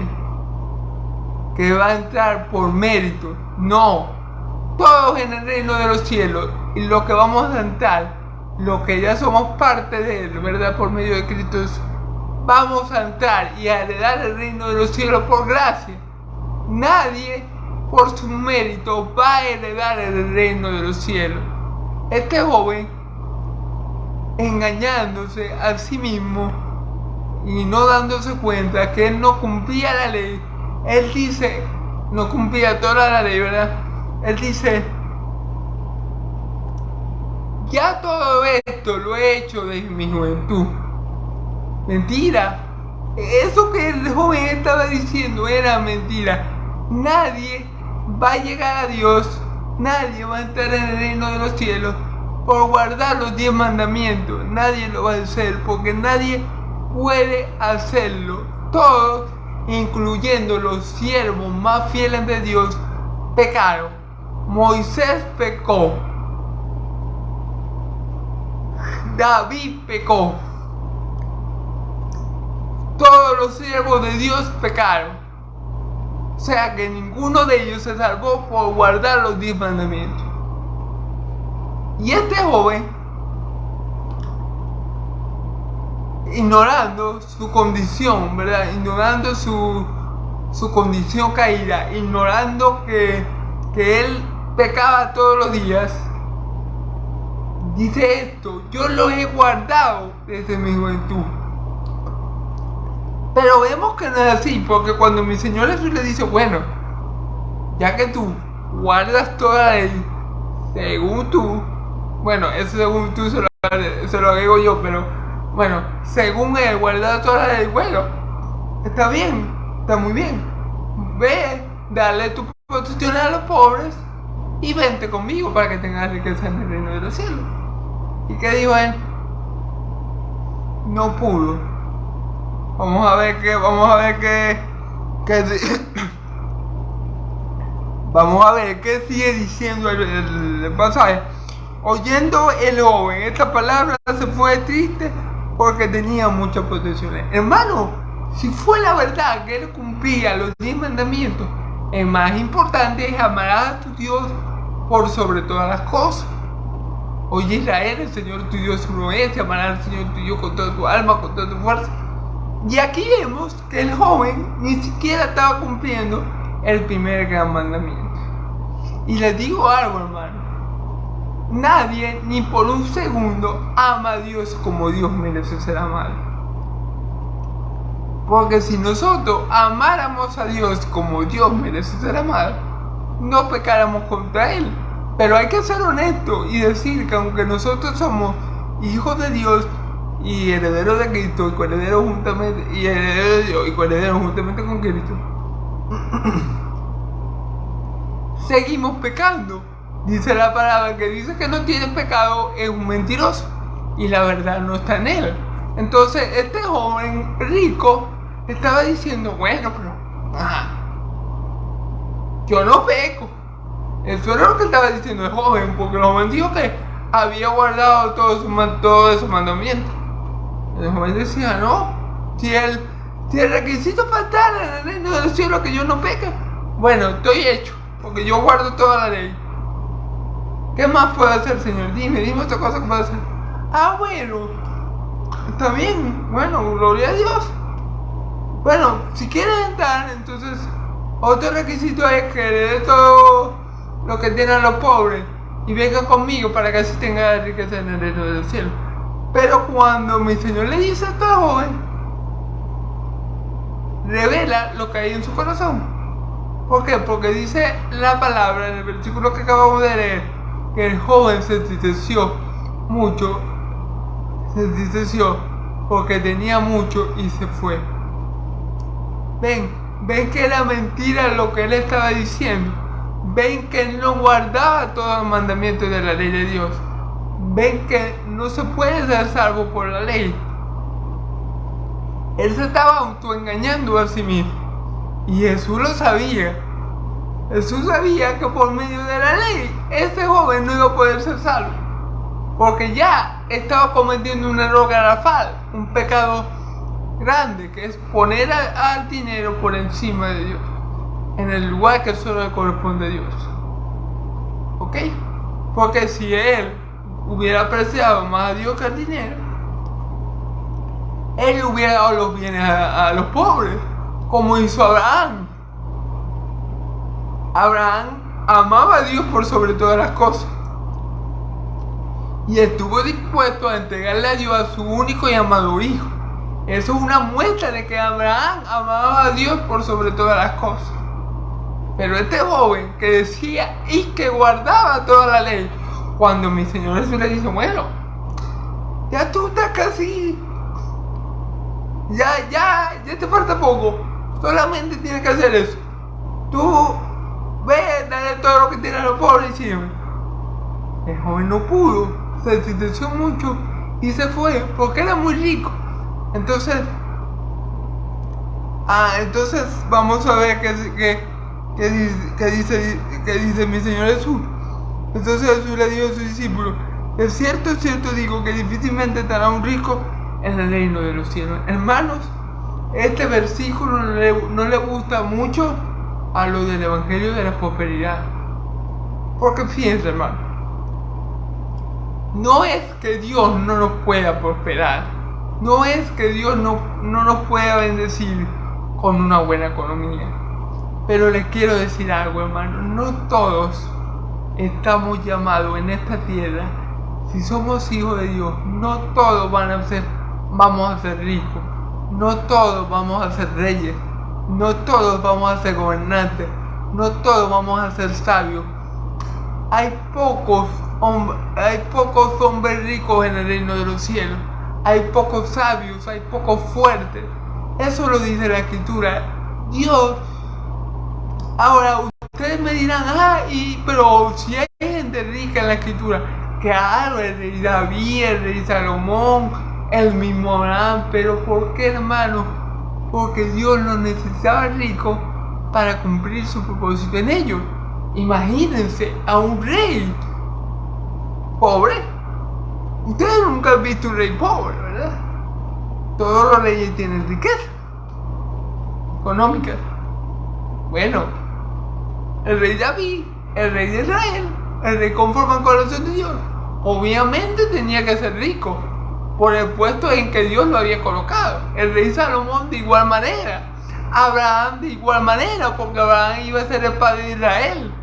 que va a entrar por mérito. No, todos en el reino de los cielos, y los que vamos a entrar, los que ya somos parte de él, ¿verdad? Por medio de Cristo, vamos a entrar y a heredar el reino de los cielos por gracia. Nadie por su mérito va a heredar el reino de los cielos. Este joven, engañándose a sí mismo y no dándose cuenta que él no cumplía la ley, él dice, no cumplía toda la ley, ¿verdad? Él dice, ya todo esto lo he hecho desde mi juventud. Mentira. Eso que el joven estaba diciendo era mentira. Nadie va a llegar a Dios, nadie va a entrar en el reino de los cielos por guardar los 10 mandamientos. Nadie lo va a hacer porque nadie puede hacerlo. Todos, incluyendo los siervos más fieles de Dios, pecaron. Moisés pecó. David pecó. Todos los siervos de Dios pecaron. O sea que ninguno de ellos se salvó por guardar los 10 mandamientos. Y este joven, ignorando su condición, ¿verdad? Ignorando su condición caída, ignorando que él pecaba todos los días, dice esto: yo lo he guardado desde mi juventud. Pero vemos que no es así, porque cuando mi Señor Jesús le dice, bueno, ya que tú guardas toda la ley, según tú, bueno, eso según tú se lo agrego yo, pero bueno, según él guardar toda la ley, bueno, está bien, está muy bien. Ve, dale tu protección a los pobres y vente conmigo para que tengas riqueza en el reino de los cielos. ¿Y qué dijo él? No pudo. Vamos a ver qué vamos a ver qué sigue diciendo el pasaje. Oyendo el joven esta palabra, se fue triste porque tenía muchas posesiones. Hermano, si fue la verdad que él cumplía los 10 mandamientos, el más importante es amar a tu Dios por sobre todas las cosas. Oye Israel, el Señor tu Dios uno es, y amarás al Señor tu Dios con toda tu alma, con toda tu fuerza. Y aquí vemos que el joven ni siquiera estaba cumpliendo el primer gran mandamiento. Y les digo algo, hermano. Nadie, ni por un segundo, ama a Dios como Dios merece ser amado. Porque si nosotros amáramos a Dios como Dios merece ser amado, no pecáramos contra Él. Pero hay que ser honesto y decir que aunque nosotros somos hijos de Dios y herederos de Cristo, y coherederos juntamente, y herederos de Dios, y coherederos juntamente con Cristo, seguimos pecando. Dice la palabra que dice que no tiene pecado, es un mentiroso, y la verdad no está en él. Entonces este joven rico estaba diciendo, bueno, pero yo no peco. Eso era lo que estaba diciendo el joven, porque el joven dijo que había guardado todos esos mandamientos. El joven decía, no, si el requisito para estar en el reino del cielo es que yo no peque, bueno, estoy hecho, porque yo guardo toda la ley. ¿Qué más puedo hacer, Señor? Dime otra cosa que puedo hacer. Bueno, está bien, bueno, gloria a Dios. Bueno, si quieres entrar, entonces otro requisito es que le dé todo lo que tienen los pobres y venga conmigo para que así tenga riqueza en el reino del cielo. Pero cuando mi Señor le dice a esta joven, revela lo que hay en su corazón. ¿Por qué? Porque dice la palabra en el versículo que acabamos de leer, que el joven se entristeció mucho, porque tenía mucho y se fue. Ven que era mentira lo que él estaba diciendo. Ven que él no guardaba todos los mandamientos de la ley de Dios. Ven que no se puede ser salvo por la ley. Él se estaba autoengañando a sí mismo. Y Jesús lo sabía. Jesús sabía que por medio de la ley, ese joven no iba a poder ser salvo. Porque ya estaba cometiendo un error garrafal, un pecado grande, que es poner al dinero por encima de Dios, en el lugar que solo le corresponde a Dios. ¿Ok? Porque si él hubiera apreciado más a Dios que al dinero, él hubiera dado los bienes a los pobres, como hizo Abraham. Abraham amaba a Dios por sobre todas las cosas y estuvo dispuesto a entregarle a Dios a su único y amado hijo. Eso es una muestra de que Abraham amaba a Dios por sobre todas las cosas. Pero este joven que decía y que guardaba toda la ley, cuando mi Señor Jesús le dice, bueno, ya tú estás casi, ya te falta poco, solamente tienes que hacer eso. Tú ve, dale todo lo que tienes a los pobres y sígueme. El joven no pudo, se entristeció mucho y se fue porque era muy rico. Entonces vamos a ver qué dice mi Señor Jesús. Entonces Jesús le dijo a sus discípulos, es cierto digo que difícilmente estará un rico en el reino de los cielos. Hermanos, este versículo no le gusta mucho a lo del evangelio de la prosperidad. Porque fíjense, hermano, no es que Dios no nos pueda prosperar, no es que Dios no nos pueda bendecir con una buena economía. Pero les quiero decir algo, hermano, no todos estamos llamados en esta tierra. Si somos hijos de Dios, no todos vamos a ser ricos, no todos vamos a ser reyes, no todos vamos a ser gobernantes, no todos vamos a ser sabios. Hay pocos hombres ricos en el reino de los cielos. Hay pocos sabios, hay pocos fuertes. Eso lo dice la Escritura. Dios. Ahora ustedes me dirán, pero si hay gente rica en la Escritura, claro, el rey David, el rey Salomón, el mismo Abraham. Pero ¿por qué, hermano? Porque Dios los necesitaba ricos para cumplir su propósito en ellos. Imagínense a un rey pobre. Ustedes nunca han visto un rey pobre, ¿verdad? Todos los reyes tienen riqueza económica. Bueno, el rey David, el rey de Israel, el rey conforme al corazón de Dios, obviamente tenía que ser rico por el puesto en que Dios lo había colocado. El rey Salomón de igual manera, Abraham de igual manera, porque Abraham iba a ser el padre de Israel.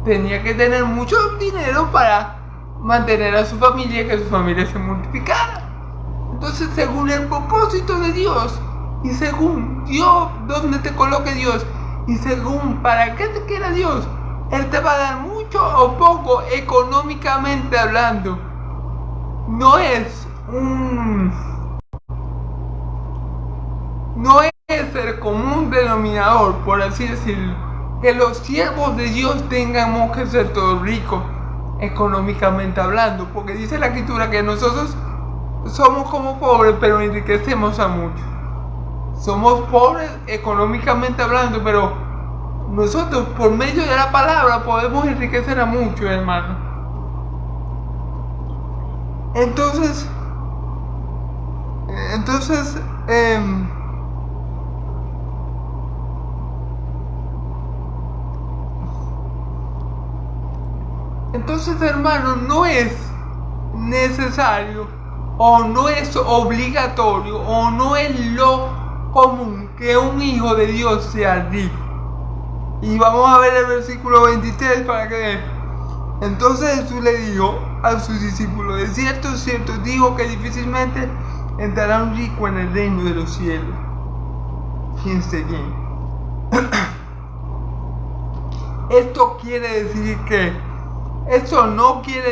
Tenía que tener mucho dinero para mantener a su familia y que su familia se multiplicara. Entonces, según el propósito de Dios y según Dios, donde te coloque Dios y según para qué te quiera Dios, Él te va a dar mucho o poco económicamente hablando. No es el común denominador, por así decirlo, que los siervos de Dios tengamos que ser todos ricos económicamente hablando, porque dice la Escritura que nosotros somos como pobres pero enriquecemos a muchos. Somos pobres económicamente hablando, pero nosotros por medio de la palabra podemos enriquecer a muchos, hermano. Entonces hermano, no es necesario o no es obligatorio o no es lo común que un hijo de Dios sea rico. Y vamos a ver el versículo 23 para que vean. Entonces Jesús le dijo a sus discípulos, de cierto, digo que difícilmente entrará un rico en el reino de los cielos. Fíjense bien. Esto no quiere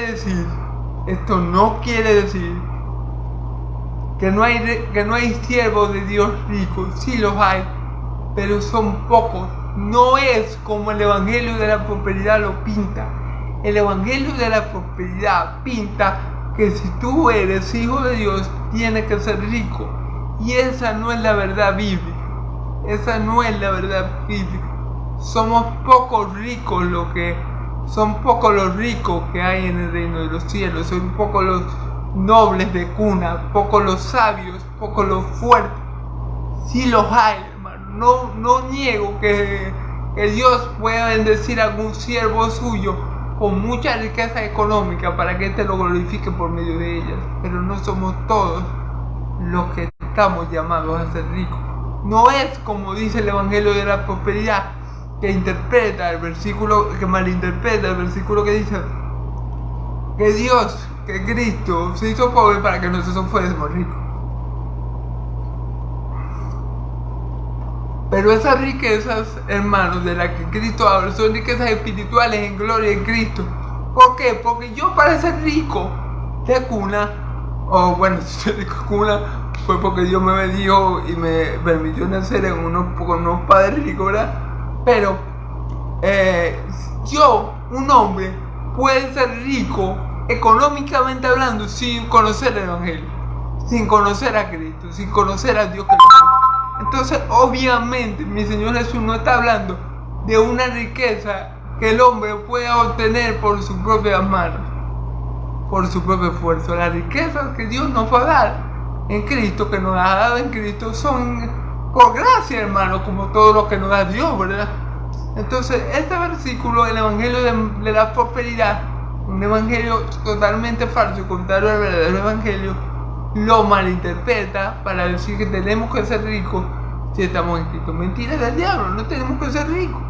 decir que no hay siervos de Dios ricos. Sí los hay, pero son pocos. No es como el evangelio de la prosperidad lo pinta. El evangelio de la prosperidad pinta que si tú eres hijo de Dios, tienes que ser rico. Y esa no es la verdad bíblica. Esa no es la verdad bíblica. Somos pocos ricos son pocos los ricos que hay en el reino de los cielos. Son pocos los nobles de cuna, pocos los sabios, pocos los fuertes. Sí los hay, hermano. No niego que Dios pueda bendecir a algún siervo suyo con mucha riqueza económica para que éste lo glorifique por medio de ellas. Pero no somos todos los que estamos llamados a ser ricos. No es como dice el Evangelio de la Prosperidad, que interpreta el versículo, que malinterpreta el versículo que dice que Dios, que Cristo se hizo pobre para que nosotros fuésemos ricos. Pero esas riquezas, hermanos, de las que Cristo habla, son riquezas espirituales en gloria en Cristo. ¿Por qué? Porque yo, para ser rico de cuna, o bueno, si soy rico de cuna, fue porque Dios me bendijo y me permitió nacer con unos padres ricos, ¿verdad? Pero yo, un hombre, puede ser rico económicamente hablando sin conocer el Evangelio, sin conocer a Cristo, sin conocer a Dios que lo hizo. Entonces, obviamente, mi Señor Jesús no está hablando de una riqueza que el hombre pueda obtener por sus propias manos, por su propio esfuerzo. Las riquezas que Dios nos va a dar en Cristo, que nos ha dado en Cristo, son por gracia, hermano, como todo lo que nos da Dios, ¿verdad? Entonces, este versículo, el Evangelio de la Prosperidad, un evangelio totalmente falso, contrario al verdadero evangelio, lo malinterpreta para decir que tenemos que ser ricos si estamos en Cristo. Mentira del diablo, no tenemos que ser ricos,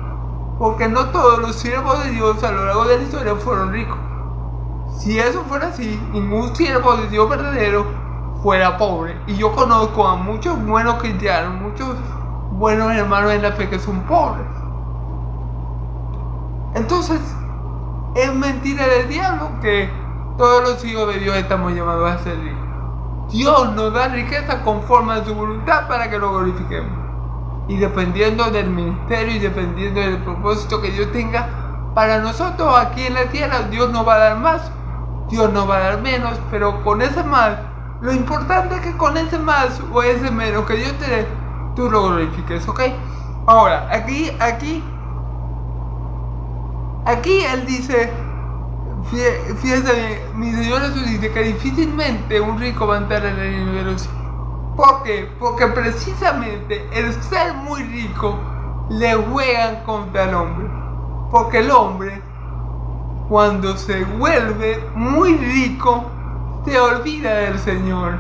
porque no todos los siervos de Dios a lo largo de la historia fueron ricos. Si eso fuera así, ningún siervo de Dios verdadero fuera pobre. Y yo conozco a muchos buenos cristianos, muchos buenos hermanos en la fe que son pobres. Entonces, es mentira del diablo que todos los hijos de Dios estamos llamados a ser ricos. Dios nos da riqueza conforme a su voluntad para que lo glorifiquemos. Y dependiendo del ministerio y dependiendo del propósito que Dios tenga para nosotros aquí en la tierra, Dios nos va a dar más, Dios nos va a dar menos, pero con ese más, lo importante es que con ese más o ese menos que Dios te dé, tú lo glorifiques, ¿ok? Ahora, aquí él dice, fíjense bien, mi Señor Jesús dice que difícilmente un rico va a entrar en el reino de los cielos. ¿Por qué? Porque precisamente el ser muy rico le juegan contra el hombre. Porque el hombre, cuando se vuelve muy rico, se olvida del Señor.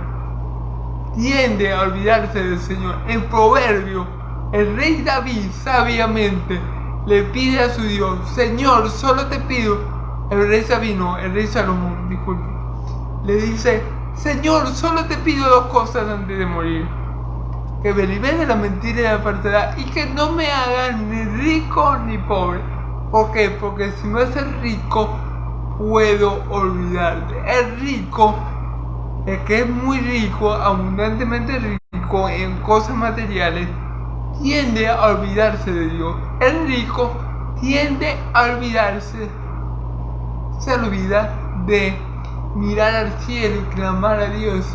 Tiende a olvidarse del Señor. En Proverbio, el rey David sabiamente le pide a su Dios: Señor, solo te pido. El rey Salomón, disculpe, le dice: Señor, solo te pido dos cosas antes de morir: que me libere de la mentira y de la falsedad, y que no me hagan ni rico ni pobre. ¿Por qué? Porque si me haces rico, puedo olvidarte. El rico, el que es muy rico, abundantemente rico en cosas materiales, tiende a olvidarse de Dios. El rico tiende a olvidarse, se olvida de mirar al cielo y clamar a Dios,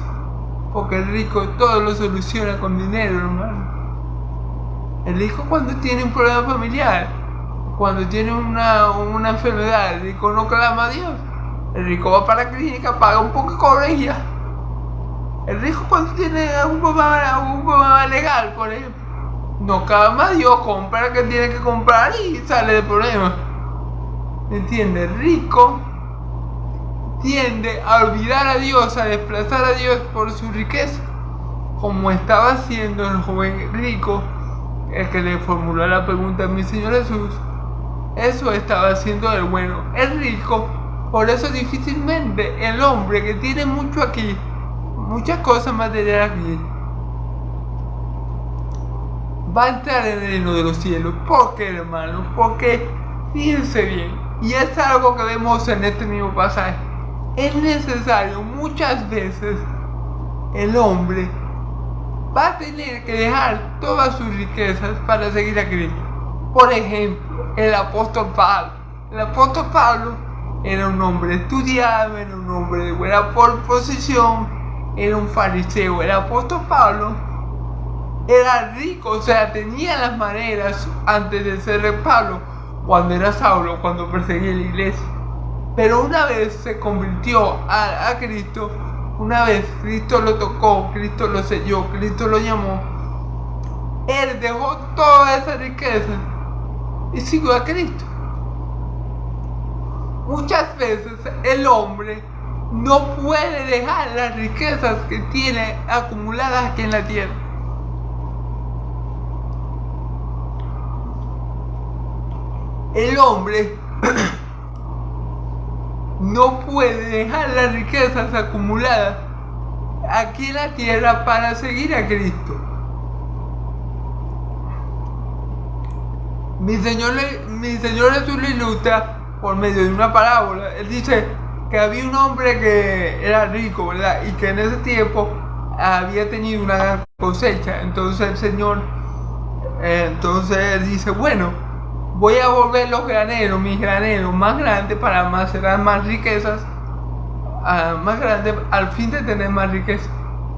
porque el rico todo lo soluciona con dinero, hermano. El rico, cuando tiene un problema familiar, cuando tiene una enfermedad, el rico no clama a Dios. El rico va para la clínica, paga un poco de cobre y ya. El rico, cuando tiene algún problema legal, por ejemplo, no clama a Dios, compra lo que tiene que comprar y sale del problema. ¿Entiendes? El rico tiende a olvidar a Dios, a desplazar a Dios por su riqueza, como estaba haciendo el joven rico, el que le formuló la pregunta a mi Señor Jesús. Eso estaba haciendo el bueno, el rico. Por eso difícilmente el hombre que tiene mucho aquí, muchas cosas materiales aquí, va a entrar en el reino de los cielos. ¿Por qué, hermano? Porque fíjense bien, y es algo que vemos en este mismo pasaje. Es necesario muchas veces el hombre va a tener que dejar todas sus riquezas para seguir a Cristo. Por ejemplo, el apóstol Pablo. El apóstol Pablo era un hombre estudiado, era un hombre de buena posición, era un fariseo. El apóstol Pablo era rico, o sea, tenía las maneras antes de ser Pablo, cuando era Saulo, cuando perseguía la iglesia. Pero una vez se convirtió a Cristo, una vez Cristo lo tocó, Cristo lo selló, Cristo lo llamó, él dejó toda esa riqueza y siguió a Cristo. Muchas veces el hombre no puede dejar las riquezas que tiene acumuladas aquí en la tierra. El hombre no puede dejar las riquezas acumuladas aquí en la tierra para seguir a Cristo. Mi Señor Jesús lo ilustra por medio de una parábola. Él dice que había un hombre que era rico, ¿verdad? Y que en ese tiempo había tenido una gran cosecha. Entonces el Señor, él dice, bueno, voy a volver mis graneros más grandes para almacenar más riquezas, más grandes, al fin de tener más riquezas.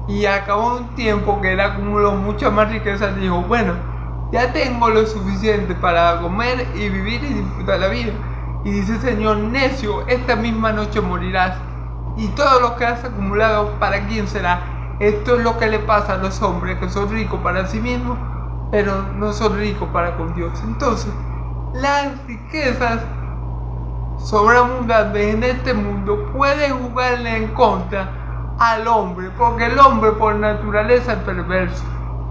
Y acabó un tiempo que él acumuló muchas más riquezas. Dijo, bueno, ya tengo lo suficiente para comer y vivir y disfrutar la vida. Y dice, Señor, necio, esta misma noche morirás. Y todo lo que has acumulado, ¿para quién será? Esto es lo que le pasa a los hombres que son ricos para sí mismos, pero no son ricos para con Dios. Entonces, las riquezas sobreabundantes en este mundo pueden jugarle en contra al hombre, porque el hombre por naturaleza es perverso,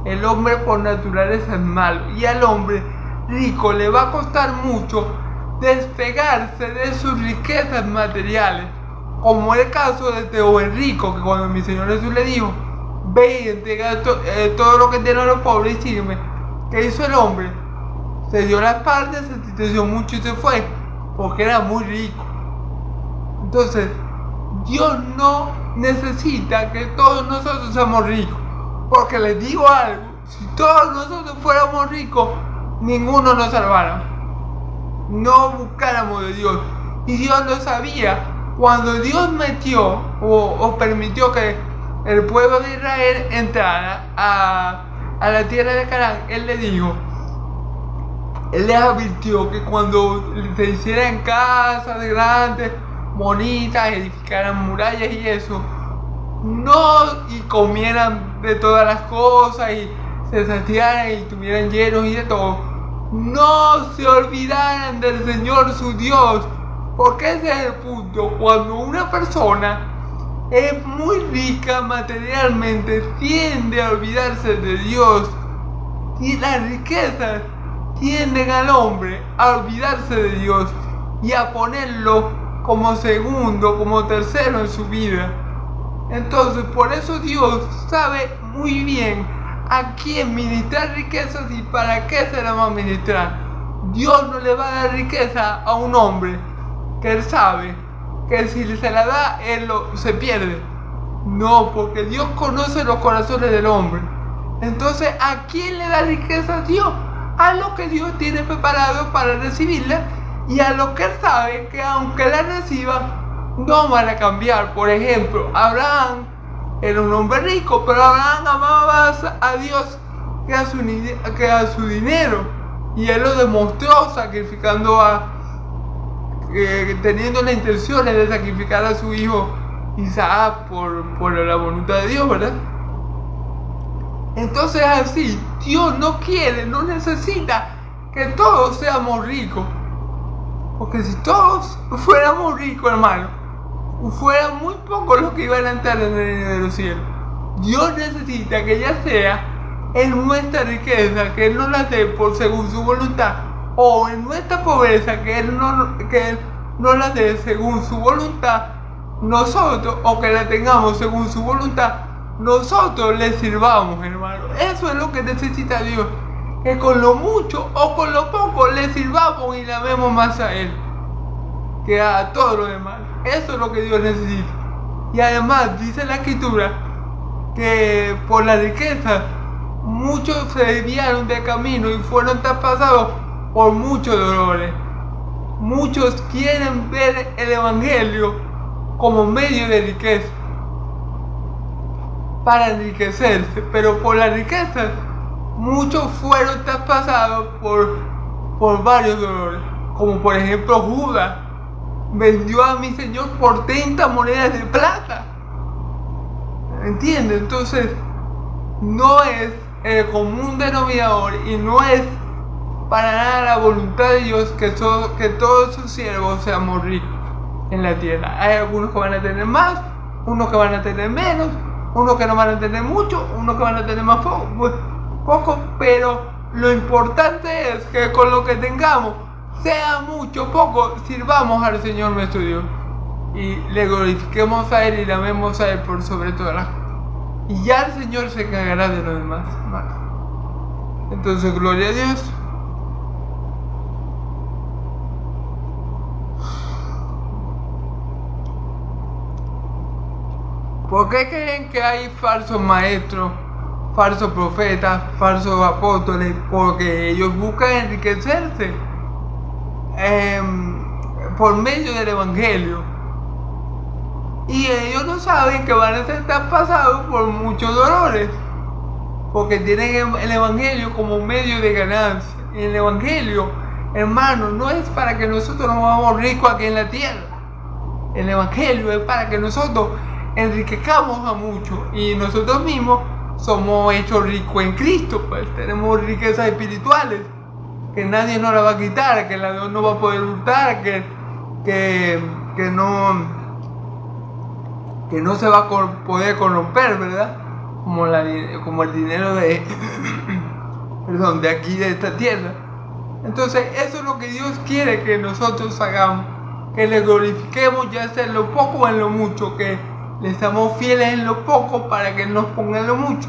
el hombre por naturaleza es malo, y al hombre rico le va a costar mucho despegarse de sus riquezas materiales, como el caso de este joven rico, que cuando mi Señor Jesús le dijo, ve y entrega todo lo que tiene a los pobres y sígueme, ¿qué hizo el hombre? Se dio la espalda, se entristeció mucho y se fue, porque era muy rico. Entonces, Dios no necesita que todos nosotros seamos ricos, porque les digo algo, si todos nosotros fuéramos ricos, ninguno nos salvara, no buscáramos de Dios. Y Dios lo sabía. Cuando Dios metió o permitió que el pueblo de Israel entrara a la tierra de Canaán, Él le dijo, Él les advirtió que cuando se hicieran casas grandes, bonitas, edificaran murallas y eso, no y comieran de todas las cosas y se saciaran y estuvieran llenos y de todo, no se olvidaran del Señor su Dios, porque ese es el punto. Cuando una persona es muy rica materialmente, tiende a olvidarse de Dios, y las riquezas tienden al hombre a olvidarse de Dios y a ponerlo como segundo, como tercero en su vida. Entonces, por eso Dios sabe muy bien a quién ministrar riquezas y para qué se la va a ministrar. Dios no le va a dar riqueza a un hombre que él sabe que si se la da, se pierde. No, porque Dios conoce los corazones del hombre. Entonces, ¿a quién le da riqueza a Dios? A lo que Dios tiene preparado para recibirla y a lo que él sabe que aunque la reciba, no van a cambiar. Por ejemplo, Abraham era un hombre rico, pero Abraham amaba más a Dios que a su dinero, y él lo demostró sacrificando teniendo las intenciones de sacrificar a su hijo Isaac por la voluntad de Dios, ¿verdad? Entonces así, Dios no quiere, no necesita que todos seamos ricos, porque si todos fuéramos ricos, hermano, fueran muy pocos los que iban a entrar en el reino de los cielos. Dios necesita que ya sea en nuestra riqueza, que Él nos la dé por según su voluntad, o en nuestra pobreza, que Él nos la dé según su voluntad, nosotros, o que la tengamos según su voluntad, nosotros le sirvamos, hermano. Eso es lo que necesita Dios, que con lo mucho o con lo poco le sirvamos y le amemos más a Él que a todo lo demás. Eso es lo que Dios necesita. Y además dice la Escritura que por la riqueza muchos se desviaron del camino y fueron traspasados por muchos dolores. Muchos quieren ver el Evangelio como medio de riqueza. para enriquecerse, pero por las riquezas muchos fueron traspasados por varios dolores, como por ejemplo Judas vendió a mi Señor por 30 monedas de plata. ¿Entiendes? Entonces no es el común denominador y no es para nada la voluntad de Dios que todos sus siervos seamos ricos en la tierra. Hay algunos que van a tener más, unos que van a tener menos, unos que no van a tener mucho, unos que van a tener más poco, pero lo importante es que con lo que tengamos, sea mucho o poco, sirvamos al Señor nuestro Dios y le glorifiquemos a Él y le amemos a Él por sobre todas las cosas. Y ya el Señor se encargará de lo demás. Entonces, gloria a Dios. ¿Por qué creen que hay falsos maestros, falsos profetas, falsos apóstoles? Porque ellos buscan enriquecerse por medio del Evangelio. Y ellos no saben que van a ser traspasados por muchos dolores. Porque tienen el Evangelio como medio de ganancia. Y el Evangelio, hermano, no es para que nosotros nos hagamos ricos aquí en la tierra. El Evangelio es para que nosotros enriquezcamos a muchos y nosotros mismos somos hechos ricos en Cristo, pues tenemos riquezas espirituales que nadie nos la va a quitar, que el ladrón no va a poder hurtar, que no se va a poder corromper, ¿verdad? Como el dinero de de aquí, de esta tierra. Entonces eso es lo que Dios quiere que nosotros hagamos, que le glorifiquemos, ya sea en lo poco o en lo mucho, que le estamos fieles en lo poco para que Él nos ponga en lo mucho.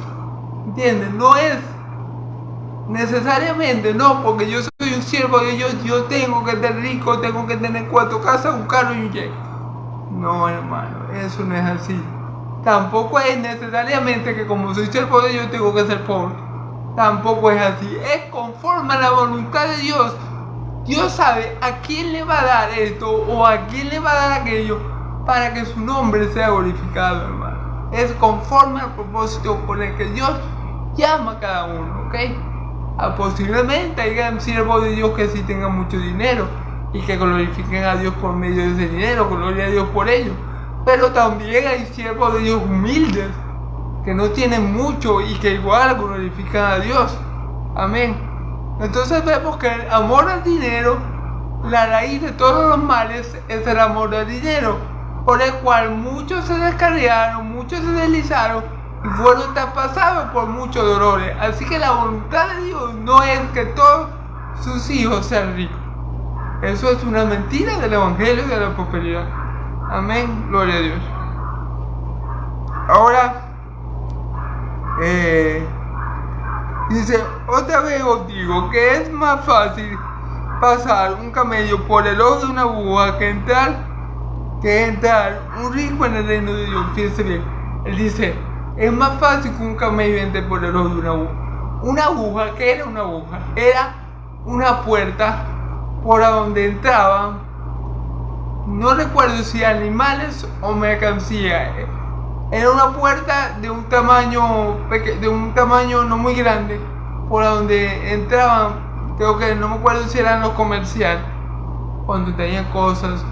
¿Entiendes? No es necesariamente, no, porque yo soy un siervo de Dios, yo tengo que ser rico, tengo que tener 4 casas, un carro y un jet. No, hermano, eso no es así. Tampoco es necesariamente que como soy siervo de Dios tengo que ser pobre. Tampoco es así. Es conforme a la voluntad de Dios. Dios sabe a quién le va a dar esto o a quién le va a dar aquello para que su nombre sea glorificado, hermano. Es conforme al propósito con el que Dios llama a cada uno, ¿ok? Posiblemente hayan siervos de Dios que sí tengan mucho dinero y que glorifiquen a Dios por medio de ese dinero, gloria a Dios por ello. Pero también hay siervos de Dios humildes que no tienen mucho y que igual glorifican a Dios. Amén. Entonces vemos que el amor al dinero, la raíz de todos los males es el amor al dinero, por el cual muchos se descarriaron, muchos se deslizaron y fueron traspasados por muchos dolores. Así que la voluntad de Dios no es que todos sus hijos sean ricos. Eso es una mentira del Evangelio y de la prosperidad. Amén, gloria a Dios. Ahora, dice, otra vez os digo que es más fácil pasar un camello por el ojo de una aguja que entrar un rico en el reino de Dios. Fíjense bien, él dice, es más fácil que un camello entre por el ojo de una aguja. Una aguja, ¿qué era una aguja? Era una puerta por donde entraban, no recuerdo si animales o mercancía. Era una puerta de un tamaño no muy grande, por donde entraban, creo que no me acuerdo si eran los comerciales, cuando tenían cosas,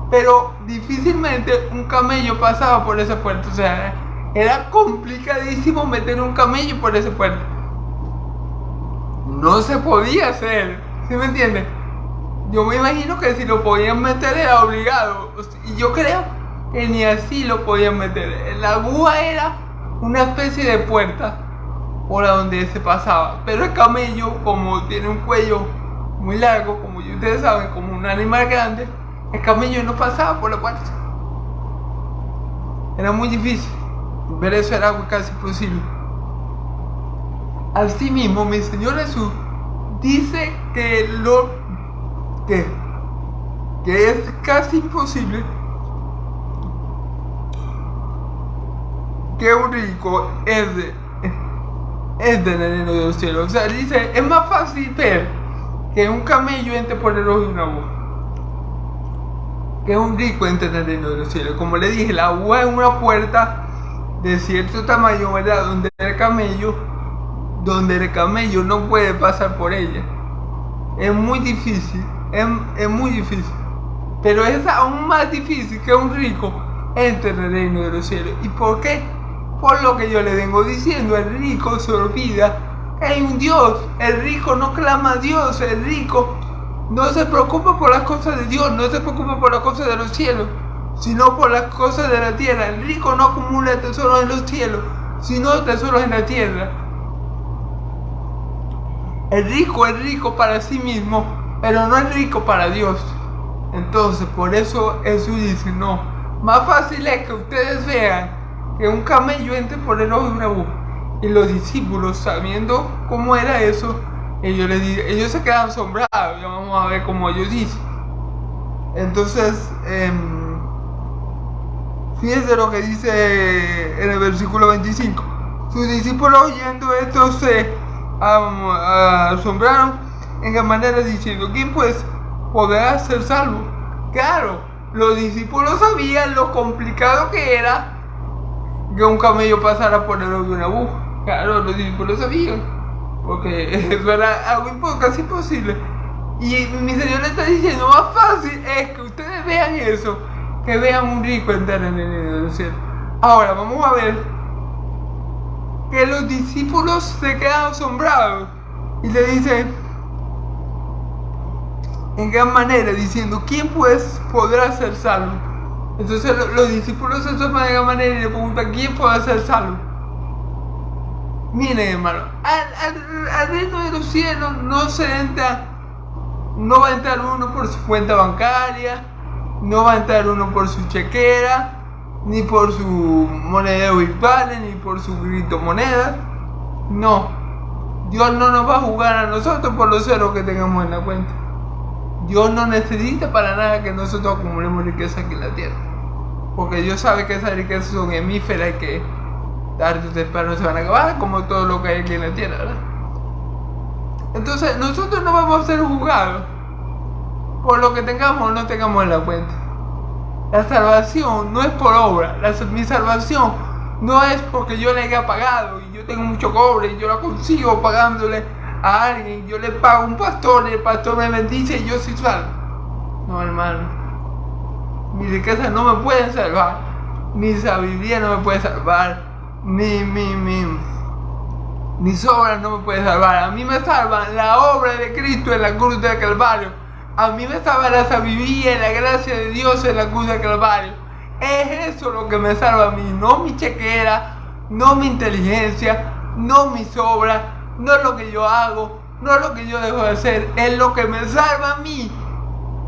pero difícilmente un camello pasaba por esa puerta. O sea, era complicadísimo meter un camello por esa puerta. No se podía hacer, ¿sí me entiendes? Yo me imagino que si lo podían meter era obligado, y yo creo que ni así lo podían meter. La aguja era una especie de puerta por donde se pasaba, pero el camello, como tiene un cuello muy largo, como ustedes saben, como un animal grande, el camello no pasaba por la puerta. Era muy difícil, ver eso era casi imposible. Asimismo, mi Señor Jesús dice que es casi imposible que un rico entre en el reino de los cielos. O sea, dice, es más fácil ver que un camello entre por el ojo de una aguja que un rico entre en el reino de los cielos. Como le dije, la aguja es una puerta de cierto tamaño, ¿verdad? Donde el camello no puede pasar por ella. Es muy difícil, es muy difícil. Pero es aún más difícil que un rico entre en el reino de los cielos. ¿Y por qué? Por lo que yo le vengo diciendo, el rico se olvida que hay un Dios. El rico no clama a Dios, el rico no se preocupa por las cosas de Dios, no se preocupa por las cosas de los cielos, sino por las cosas de la tierra. El rico no acumula tesoros en los cielos, sino tesoros en la tierra. El rico es rico para sí mismo, pero no es rico para Dios. Entonces, por eso Jesús dice, no, más fácil es que ustedes vean que un camello entre por el ojo de una aguja. Y los discípulos, sabiendo cómo era eso, ellos se quedan asombrados. Ya vamos a ver cómo ellos dicen. Entonces, fíjense lo que dice en el versículo 25. Sus discípulos oyendo esto se asombraron en gran manera diciendo, ¿quién pues podrá ser salvo? Claro, los discípulos sabían lo complicado que era que un camello pasara por el ojo de una aguja. Claro, los discípulos sabían, porque eso era algo casi imposible. Y mi Señor le está diciendo, más fácil es que ustedes vean eso, que vean un rico entrar en el reino de los cielos. Ahora vamos a ver que los discípulos se quedan asombrados y le dicen en gran manera diciendo, ¿quién pues podrá ser salvo? Entonces los discípulos se asombran de gran manera y le preguntan, ¿quién podrá ser salvo? Miren, hermano, al reino de los cielos no va a entrar uno por su cuenta bancaria, no va a entrar uno por su chequera, ni por su moneda virtual, ni por su criptomoneda. No, Dios no nos va a juzgar a nosotros por los ceros que tengamos en la cuenta. Dios no necesita para nada que nosotros acumulemos riqueza aquí en la tierra, porque Dios sabe que esas riquezas son efímeras y que tarde o temprano se van a acabar, como todo lo que hay aquí en la tierra, ¿verdad? Entonces nosotros no vamos a ser juzgados por lo que tengamos o no tengamos en la cuenta. La salvación no es por obra. Mi salvación no es porque yo le haya pagado y yo tengo mucho cobre y yo la consigo pagándole a alguien. Yo le pago a un pastor y el pastor me bendice y yo soy salvo. No, hermano. Mis riquezas no me pueden salvar. Mi sabiduría no me puede salvar. Mis obras no me pueden salvar. A mí me salva la obra de Cristo en la cruz del Calvario. A mí me salva la sabiduría y la gracia de Dios en la cruz del Calvario. Es eso lo que me salva a mí, no mi chequera, no mi inteligencia, no mis obras, no lo que yo hago, no lo que yo dejo de hacer. Es lo que me salva a mí.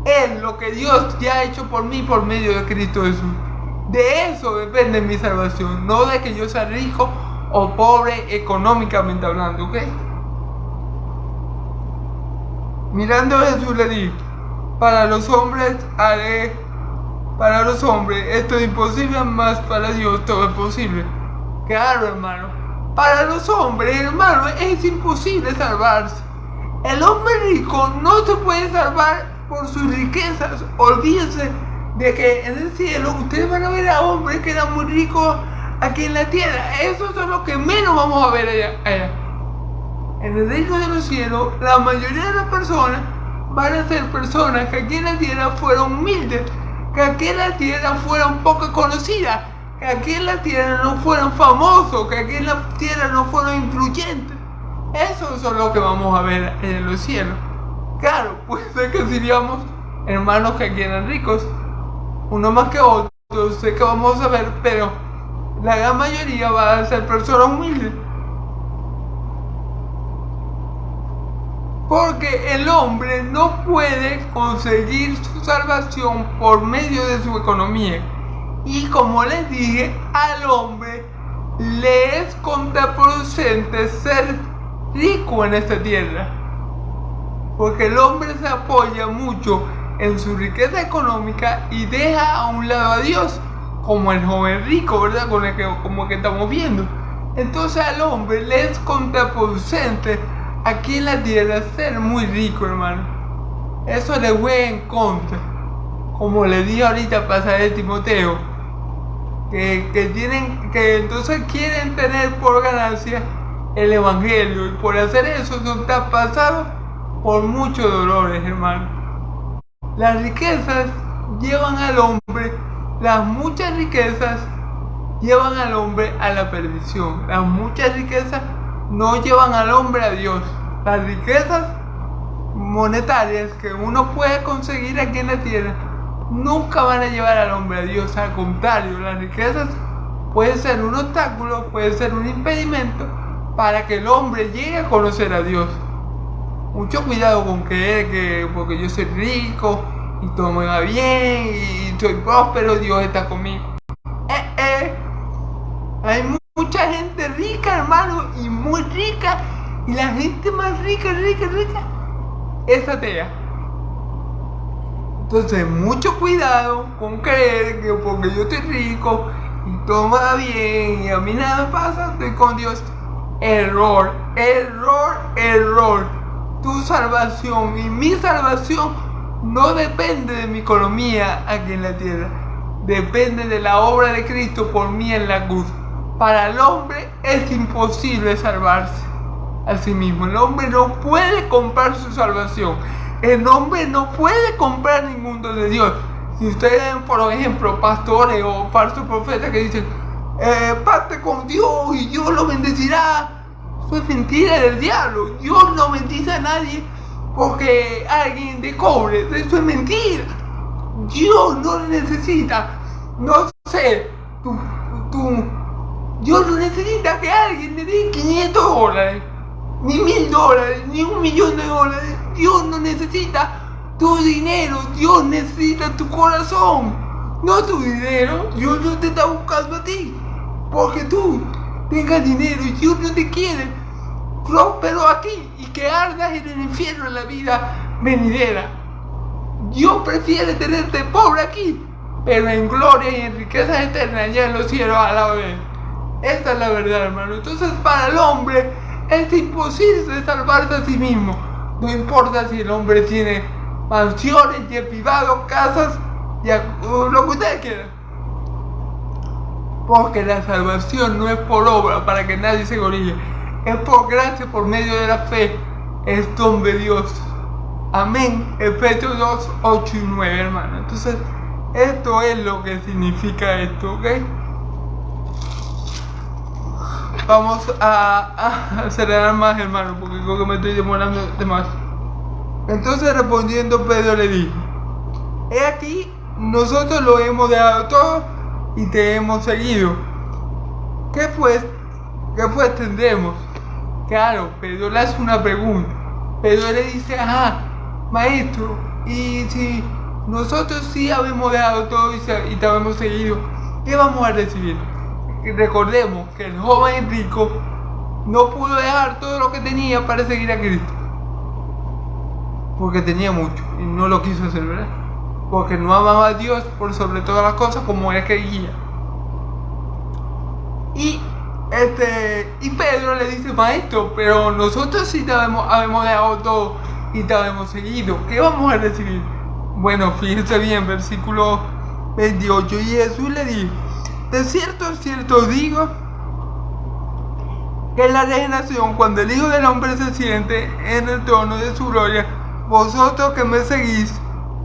Es lo que Dios ya ha hecho por mí por medio de Cristo Jesús. De eso depende mi salvación, no de que yo sea rico o pobre económicamente hablando, ¿ok? Mirando a Jesús le dijo, para los hombres esto es imposible, mas para Dios todo es posible. Claro, hermano, para los hombres, hermano, es imposible salvarse. El hombre rico no se puede salvar por sus riquezas. Olvídense de que en el cielo ustedes van a ver a hombres que eran muy ricos aquí en la tierra. Esos son los que menos vamos a ver allá. En el reino de los cielos, la mayoría de las personas van a ser personas que aquí en la tierra fueron humildes, que aquí en la tierra fueron poco conocidas, que aquí en la tierra no fueron famosos, que aquí en la tierra no fueron influyentes. Esos son los que vamos a ver en los cielos. Claro, puede ser que seríamos hermanos que aquí eran ricos, uno más que otro, sé que vamos a ver, pero la gran mayoría va a ser personas humildes. Porque el hombre no puede conseguir su salvación por medio de su economía. Y como les dije, al hombre le es contraproducente ser rico en esta tierra. Porque el hombre se apoya mucho en su riqueza económica y deja a un lado a Dios. Como el joven rico, ¿verdad? Como que estamos viendo. Entonces al hombre le es contraproducente aquí en la tierra ser muy rico, hermano. Eso le juega en contra. Como le dije ahorita a pasar de Timoteo, que entonces quieren tener por ganancia el evangelio, y por hacer eso son traspasados por muchos dolores, hermano. Las riquezas llevan al hombre, las muchas riquezas llevan al hombre a la perdición. Las muchas riquezas no llevan al hombre a Dios. Las riquezas monetarias que uno puede conseguir aquí en la tierra nunca van a llevar al hombre a Dios. Al contrario, las riquezas pueden ser un obstáculo, pueden ser un impedimento para que el hombre llegue a conocer a Dios. Mucho cuidado con creer que porque yo soy rico y todo me va bien y soy próspero, Dios está conmigo. Hay mucha gente rica, hermano, y muy rica, y la gente más rica es atea. Entonces, mucho cuidado con creer que porque yo estoy rico y todo me va bien y a mí nada me pasa, estoy con Dios. Error. Tu salvación y mi salvación no depende de mi economía aquí en la tierra. Depende de la obra de Cristo por mí en la cruz. Para el hombre es imposible salvarse a sí mismo. El hombre no puede comprar su salvación. El hombre no puede comprar ningún don de Dios. Si ustedes ven, por ejemplo, pastores o falsos profetas que dicen pacte con Dios y Dios lo bendecirá, eso es mentira del diablo. Dios no bendice a nadie porque alguien te cobre. Eso es mentira. Dios no necesita, no sé, Dios no necesita que alguien le dé $500, ni $1000, ni $1.000.000. Dios no necesita tu dinero, Dios necesita tu corazón, no tu dinero. Dios no te está buscando a ti porque tú tengas dinero, y Dios no te quiere próspero aquí y que ardas en el infierno en la vida venidera. Dios prefiere tenerte pobre aquí, pero en gloria y en riquezas eternas allá en los cielos al lado de Él. Esta es la verdad, hermano. Entonces, para el hombre es imposible salvarse a sí mismo. No importa si el hombre tiene mansiones, jet privados, casas, lo que ustedes quieran. Porque la salvación no es por obra para que nadie se gloríe. Es por gracia, por medio de la fe. Es don de Dios. Amén. Efesios 2, 8 y 9, hermano. Entonces, esto es lo que significa esto, ¿ok? Vamos a acelerar más, hermano, porque creo que me estoy demorando de más. Entonces, respondiendo, Pedro le dijo: he aquí, nosotros lo hemos dejado todo y te hemos seguido. ¿Qué pues tendremos? Claro, Pedro le hace una pregunta. Pedro le dice: maestro, y si nosotros sí habemos dejado todo y te habemos seguido, ¿qué vamos a recibir? Recordemos que el joven rico no pudo dejar todo lo que tenía para seguir a Cristo, porque tenía mucho y no lo quiso hacer, ¿verdad? Porque no amaba a Dios por sobre todas las cosas como él creía. Y Pedro le dice: maestro, pero nosotros sí habemos dejado todo y te habemos seguido, ¿qué vamos a recibir? Bueno, fíjense bien, versículo 28. Y Jesús le dijo: de cierto os digo que en la regeneración, cuando el Hijo del Hombre se siente en el trono de su gloria, vosotros que me seguís,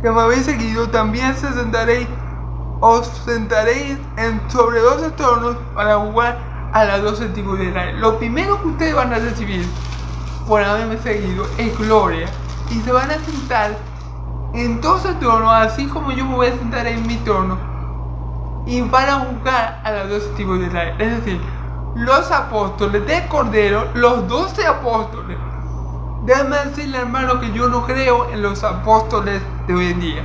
que me habéis seguido, también os sentaréis sobre 12 tronos para jugar a las 12 tribus de Israel. Lo primero que ustedes van a recibir por haberme seguido es gloria, y se van a sentar en 12 tronos, así como yo me voy a sentar en mi trono, y van a juzgar a las 12 tribus de Israel. Es decir, los apóstoles del Cordero, los 12 apóstoles. Déjame decirle, hermano, que yo no creo en los apóstoles de hoy en día.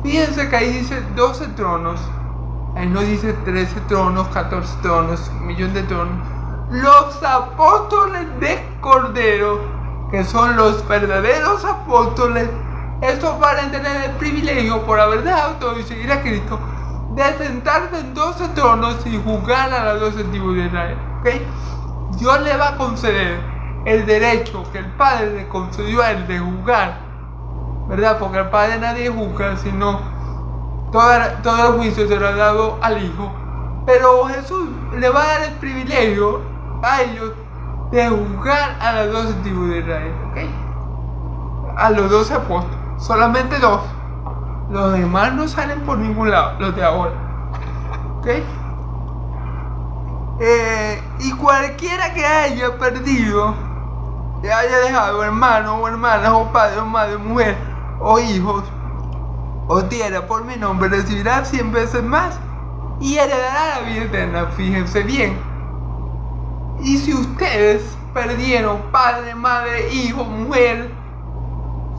Fíjense que ahí dice 12 tronos. Ahí no dice 13 tronos, 14 tronos, 1.000.000 de tronos. Los apóstoles del Cordero, que son los verdaderos apóstoles, estos van a tener el privilegio, por haber dejado todo y seguir a Cristo, de sentarse en 12 tronos y juzgar a las 12 tribus de Israel, ¿ok? Dios le va a conceder el derecho que el Padre le concedió a él de juzgar, ¿verdad? Porque el Padre nadie juzga, sino todo el juicio se lo ha dado al Hijo. Pero Jesús le va a dar el privilegio a ellos de juzgar a las 12 tribus de Israel, ¿ok? A los 12 apóstoles, solamente 2. Los demás no salen por ningún lado, los de ahora, ¿ok? Y cualquiera que haya perdido, que haya dejado hermanos o hermanas, o padre o madre, mujer o hijos, o tierra por mi nombre, recibirá 100 veces más y heredará la vida eterna. Fíjense bien. Y si ustedes perdieron padre, madre, hijo, mujer,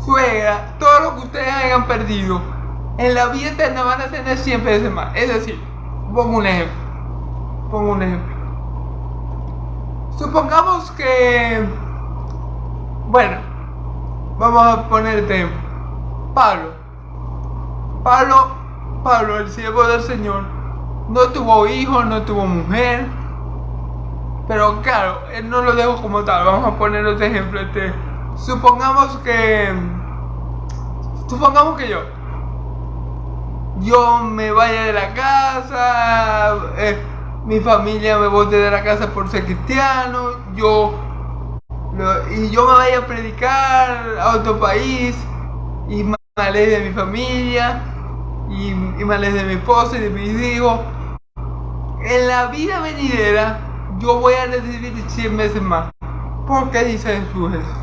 suegra, todo lo que ustedes hayan perdido, en la vida eterna van a tener 100 veces más. Es decir, pongo un ejemplo. Supongamos que, bueno, vamos a poner este ejemplo. Pablo, el siervo del Señor, no tuvo hijos, no tuvo mujer, pero claro, él no lo dejó como tal. Vamos a poner otro ejemplo. Supongamos que yo me vaya de la casa, mi familia me bote de la casa por ser cristiano, y yo me vaya a predicar a otro país y me aleje de mi familia y me aleje de mi esposa y de mis hijos. En la vida venidera yo voy a recibir 100 veces más. ¿Por qué dice Jesús eso?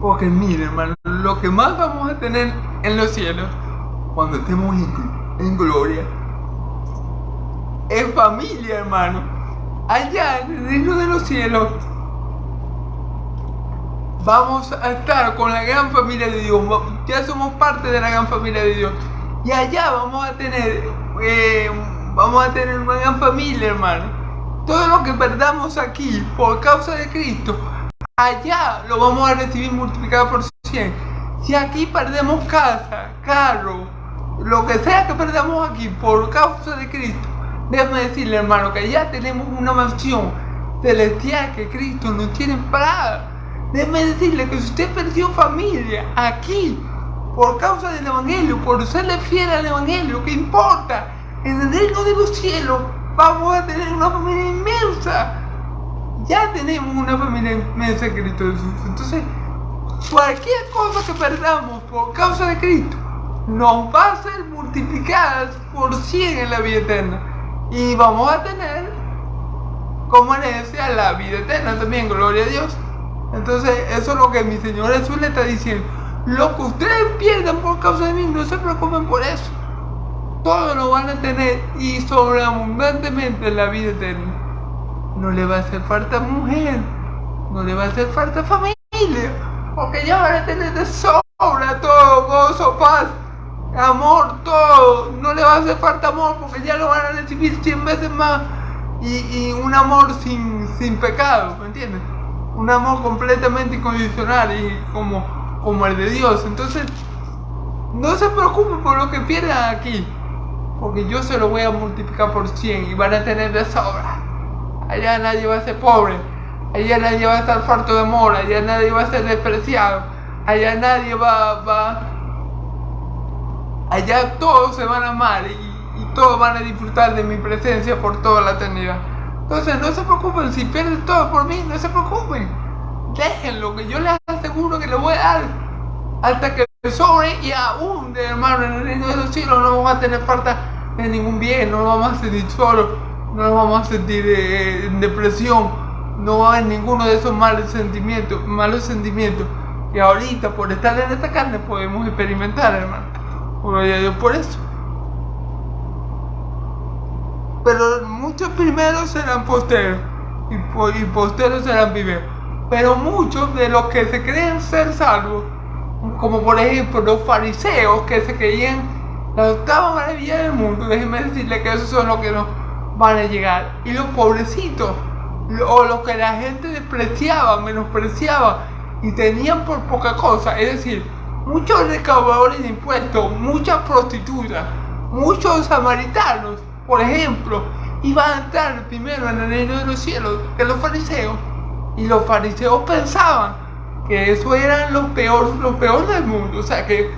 Porque mire, hermano, lo que más vamos a tener en los cielos cuando estemos en gloria es familia, hermano. Allá en el reino de los cielos vamos a estar con la gran familia de Dios. Ya somos parte de la gran familia de Dios. Y allá vamos a tener una gran familia, hermano. Todo lo que perdamos aquí por causa de Cristo, allá lo vamos a recibir multiplicado por 100. Si aquí perdemos casa, carro, lo que sea que perdamos aquí por causa de Cristo, déjame decirle, hermano, que allá tenemos una mansión celestial que Cristo nos tiene parada. Déjeme decirle que si usted perdió familia aquí por causa del Evangelio, por serle fiel al Evangelio, ¿qué importa? En el reino de los cielos vamos a tener una familia inmensa. Ya tenemos una familia inmensa en Cristo Jesús. Entonces, cualquier cosa que perdamos por causa de Cristo nos va a ser multiplicadas por 100 en la vida eterna. Y vamos a tener como herencia la vida eterna también, gloria a Dios. Entonces, eso es lo que mi Señor Jesús le está diciendo. Lo que ustedes pierdan por causa de mí, no se preocupen por eso. Todo lo van a tener y sobreabundantemente en la vida eterna. No le va a hacer falta mujer, no le va a hacer falta familia, porque ya van a tener de sobra todo, gozo, paz, amor, todo. No le va a hacer falta amor, porque ya lo van a recibir 100 veces más. Y un amor sin pecado, ¿me entiendes? Un amor completamente incondicional y como el de Dios. Entonces, no se preocupen por lo que pierdan aquí, porque yo se lo voy a multiplicar por 100 y van a tener de sobra. Allá nadie va a ser pobre, allá nadie va a estar falto de amor, allá nadie va a ser despreciado, allá nadie allá todos se van a amar y todos van a disfrutar de mi presencia por toda la eternidad. Entonces no se preocupen, si pierden todo por mí, no se preocupen. Déjenlo, que yo les aseguro que les voy a dar hasta que sobre y aún, hermano, en el reino de los cielos no vamos a tener falta de ningún bien, no nos vamos a sentir solos, no nos vamos a sentir en depresión, no va a haber ninguno de esos malos sentimientos que ahorita por estar en esta carne podemos experimentar, hermano. Gloria a Dios por eso. Pero muchos primeros serán posteros y posteros serán primeros. Pero muchos de los que se creen ser salvos, como por ejemplo los fariseos que se creían la octava maravilla del mundo, déjenme decirle que esos son los que nos van a llegar. Y los pobrecitos, o los que la gente despreciaba, menospreciaba y tenían por poca cosa, es decir, muchos recaudadores de impuestos, muchas prostitutas, muchos samaritanos, por ejemplo, iban a entrar primero en el reino de los cielos que los fariseos. Y los fariseos pensaban que eso eran los peores del mundo. O sea que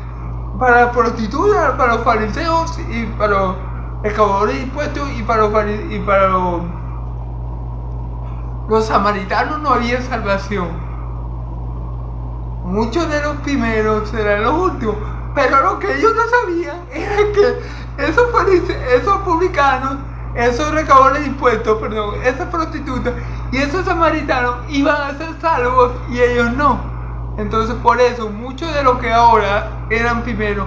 para las prostitutas, para los fariseos y para recaudadores de impuestos y para los samaritanos no había salvación. Muchos de los primeros serán los últimos, pero lo que ellos no sabían era que esos publicanos, esos recaudadores de impuestos, esas prostitutas y esos samaritanos iban a ser salvos y ellos no. Entonces por eso muchos de los que ahora eran primeros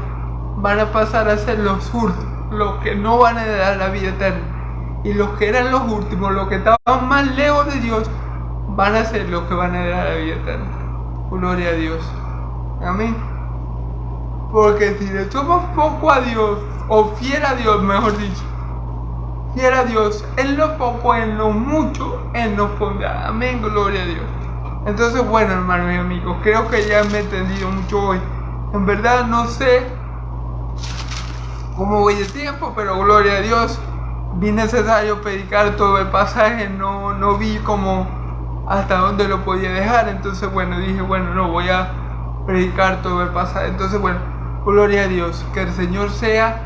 van a pasar a ser los últimos, los que no van a heredar la vida eterna. Y los que eran los últimos, los que estaban más lejos de Dios, van a ser los que van a heredar la vida eterna. Gloria a Dios. Amén. Porque si le somos poco a Dios, o fiel a Dios, mejor dicho, fiel a Dios, en lo poco, en lo mucho, Él nos pondrá. Amén, gloria a Dios. Entonces, bueno, hermanos y amigos, creo que ya me he entendido mucho hoy. En verdad no sé cómo voy de tiempo, pero gloria a Dios, vi necesario predicar todo el pasaje, no vi como hasta dónde lo podía dejar. Entonces, bueno, dije, bueno, no voy a predicar todo el pasaje. Entonces, bueno, gloria a Dios, que el Señor sea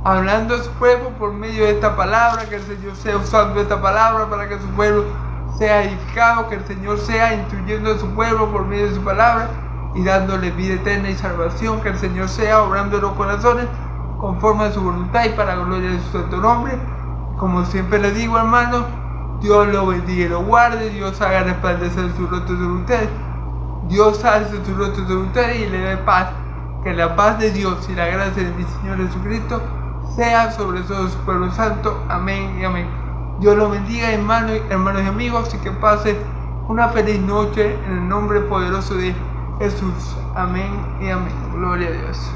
hablando a su pueblo por medio de esta palabra, que el Señor sea usando esta palabra para que su pueblo sea edificado, que el Señor sea instruyendo a su pueblo por medio de su palabra y dándole vida eterna y salvación, que el Señor sea obrando en los corazones conforme a su voluntad y para la gloria de su santo nombre. Como siempre les digo, hermanos, Dios lo bendiga y lo guarde, Dios haga resplandecer su rostro sobre ustedes, Dios alce su rostro sobre ustedes y le dé paz. Que la paz de Dios y la gracia de mi Señor Jesucristo sea sobre todo su pueblo santo. Amén y amén. Dios los bendiga, hermanos y amigos, y que pasen una feliz noche en el nombre poderoso de Jesús. Amén y amén. Gloria a Dios.